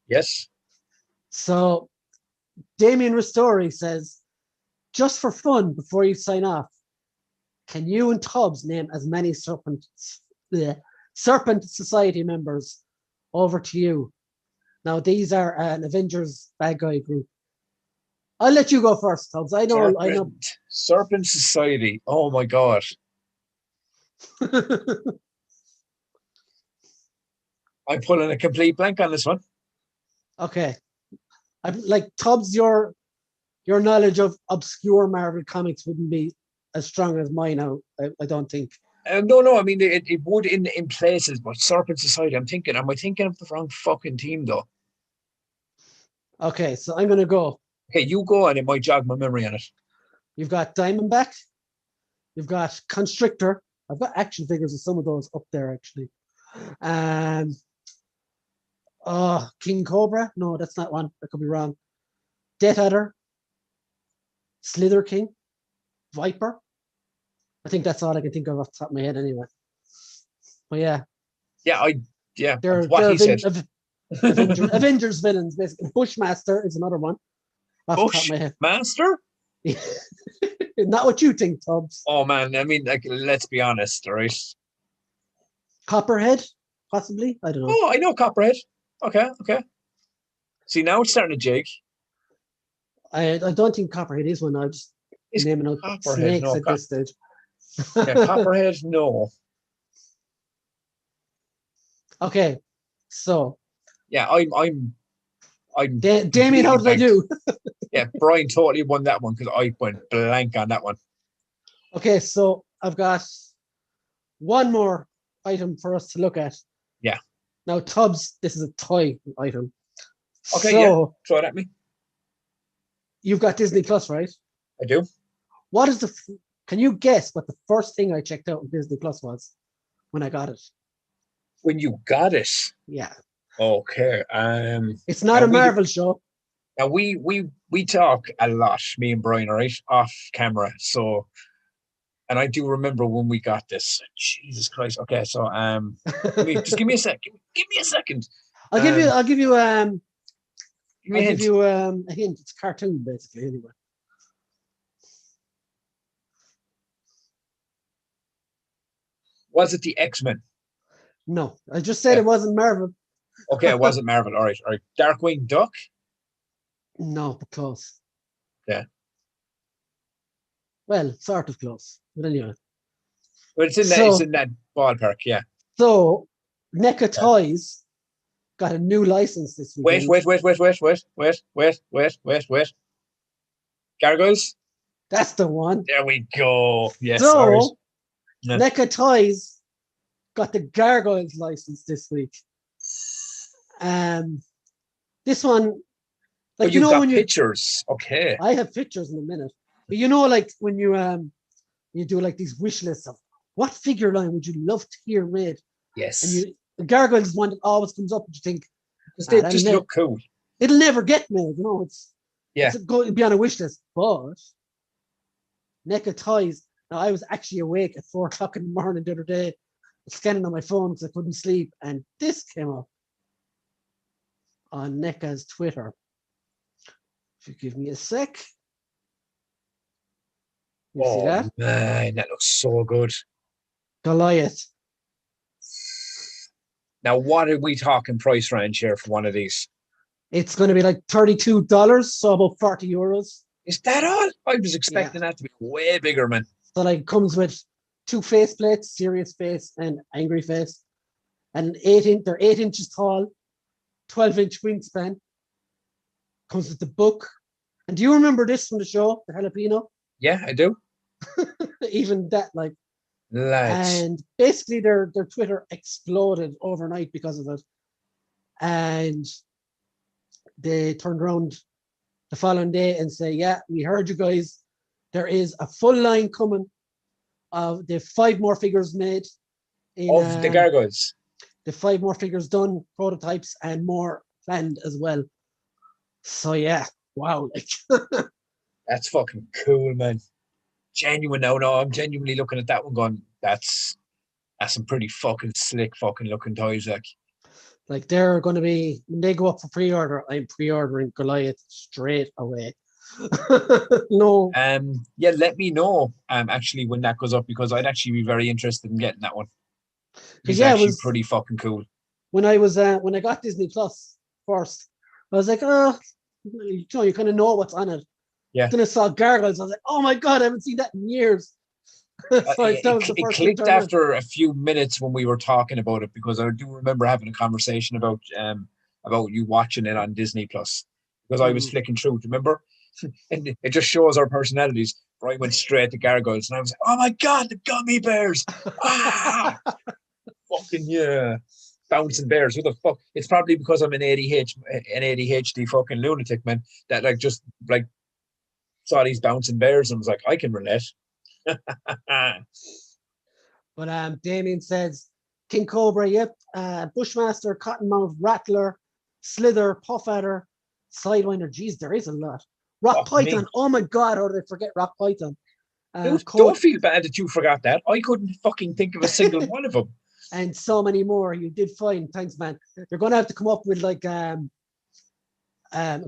Yes. So, Damien Ristori says, just for fun, before you sign off, can you and Tubbs name as many Serpent Society members? Over to you. Now, these are an Avengers bad guy group. I'll let you go first, Tubbs. I know. Serpent Society. Oh my god. I'm pulling a complete blank on this one. Okay. I'm like Tubbs, your knowledge of obscure Marvel comics wouldn't be as strong as mine now. I don't think. No. I mean, it would in places, but Serpent Society. Am I thinking of the wrong fucking team though? Okay, so I'm gonna go. Okay, you go, and it might jog my memory on it. You've got Diamondback. You've got Constrictor. I've got action figures of some of those up there actually. King Cobra. No, that's not one. I could be wrong. Death Adder. Slither King. Viper. I think that's all I can think of off the top of my head anyway. But yeah. They're Avengers villains, basically. Bushmaster is another one. Bushmaster? Not what you think, Tubbs. Oh man, I mean, like, let's be honest, right? Copperhead, possibly. I don't know. Oh, I know Copperhead. Okay. See, now it's starting to jig. I don't think Copperhead is one. I'm just naming out snakes at this stage. Yeah, Copperhead, no. Okay, so yeah, I'm. Damien, how did I do? Yeah, Brian totally won that one because I went blank on that one. Okay, so I've got one more item for us to look at. Yeah. Now, Tubbs, this is a toy item. Okay, yeah, throw it at me. You've got Disney Plus, right? I do. What is can you guess what the first thing I checked out on Disney Plus was when I got it? When you got it? Yeah. Okay. It's not a Marvel show. Now we talk a lot, me and Brian, right, off camera. So, and I do remember when we got this. Jesus Christ. Okay, so just give me a second. Give me a second. I'll give you a hint. It's a cartoon, basically. Anyway. Was it the X-Men? No, I just said it wasn't Marvel. Okay, it wasn't Marvel. All right. Darkwing Duck? No, but close. Yeah. Well, sort of close, but anyway. But it's in that ballpark, yeah. So, NECA Toys got a new license this weekend. Wait. Gargoyles? That's the one. There we go. Yes. So, NECA Toys got the Gargoyles license this week. This one, like, you know, when pictures. Okay. I have pictures in a minute. But like when you do like these wish lists of what figure line would you love to hear made? Yes. And the Gargoyles is one that always comes up and you think, they just look cool. It'll never get made, it's going to be on a wish list. But NECA Toys. Now I was actually awake at 4 o'clock in the morning the other day, scanning on my phone because I couldn't sleep, and this came up on NECA's Twitter. If you give me a sec. You see that? Man, that looks so good. Goliath. Now, what are we talking price range here for one of these? It's going to be like $32, so about 40 euros. Is that all? I was expecting that to be way bigger, man. So like comes with 2 face plates, serious face and angry face. And they're 8 inches tall, 12-inch wingspan. Comes with the book. And do you remember this from the show, the jalapeno? Yeah, I do. Even that, like. Lads. And basically their Twitter exploded overnight because of it. And they turned around the following day and say, yeah, we heard you guys. There is a full line coming. They have 5 more figures made. Of the Gargoyles. The 5 more figures done, prototypes, and more planned as well. So yeah, wow. That's fucking cool, man. genuine now. No, I'm genuinely looking at that one going, that's some pretty fucking slick fucking looking toys. Like they're going to be, when they go up for pre-order, I'm pre-ordering Goliath straight away. No. Yeah, let me know actually when that goes up, because I'd actually be very interested in getting that one. He's Yeah, actually pretty fucking cool. When I got Disney Plus first, I was like, oh, you kind of know what's on it. Yeah. Then I saw Gargoyles. I was like, oh my God, I haven't seen that in years. So it clicked after a few minutes when we were talking about it, because I do remember having a conversation about you watching it on Disney Plus, because I was flicking through, remember? And it just shows our personalities. Brian went straight to Gargoyles, and I was like, oh my God, the gummy bears! Ah! Fucking yeah. Bouncing bears. Who the fuck? It's probably because I'm an ADHD fucking lunatic, man, that just saw these bouncing bears and was like, I can relate. But Damien says King Cobra, yep. Bushmaster, Cottonmouth, Rattler, Slither, Puff Adder, Sidewinder. Geez, there is a lot. Rock Python. Oh my God, how did I forget Rock Python? Don't feel bad that you forgot that. I couldn't fucking think of a single one of them. And so many more. You did fine. Thanks, man. You're going to have to come up with like a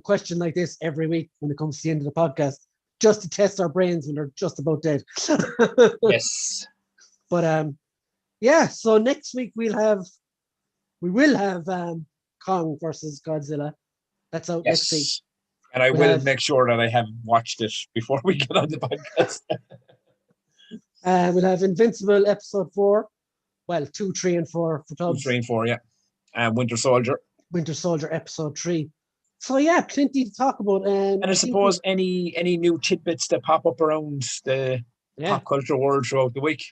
question like this every week when it comes to the end of the podcast, just to test our brains when they're just about dead. Yes. But yeah, so next week we will have Kong versus Godzilla. That's out next week. And I will make sure that I have watched it before we get on the podcast. We'll have Invincible episode 4. Well, 2, 3, and 4 for Tubbs. 2, 3, and 4, yeah. And Winter Soldier episode 3. So yeah, plenty to talk about. And I suppose any new tidbits that pop up around the pop culture world throughout the week.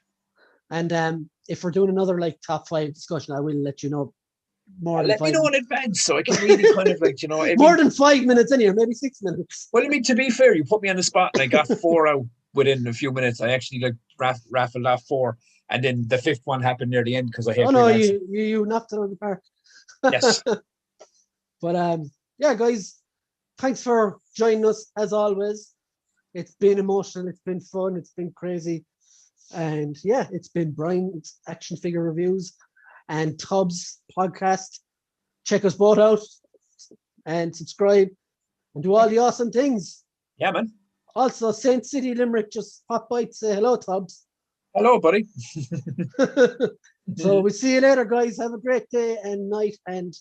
And if we're doing another like top 5 discussion, I will let you know. Let me know in advance so I can really kind of more than 5 minutes in here, maybe 6 minutes. Well, I mean, to be fair, you put me on the spot and I got 4 out within a few minutes. I actually raffled off 4, and then the 5th one happened near the end because I hate. Oh no, you knocked it out of the park. Yes. But yeah, guys, thanks for joining us as always. It's been emotional, it's been fun, it's been crazy, and yeah, it's been Brian's Action Figure Reviews and Tubbs podcast. Check us both out and subscribe and do all the awesome things. Yeah, man. Also, Saint City Limerick just pop by to say hello, Tubbs. Hello, buddy. So we'll see you later, guys. Have a great day and night, and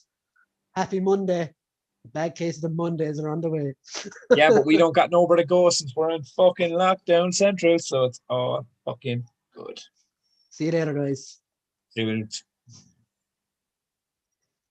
happy Monday. Bad case of the Mondays are on the way. Yeah, but we don't got nowhere to go since we're in fucking lockdown central, so it's all fucking good. See you later, guys. See you later.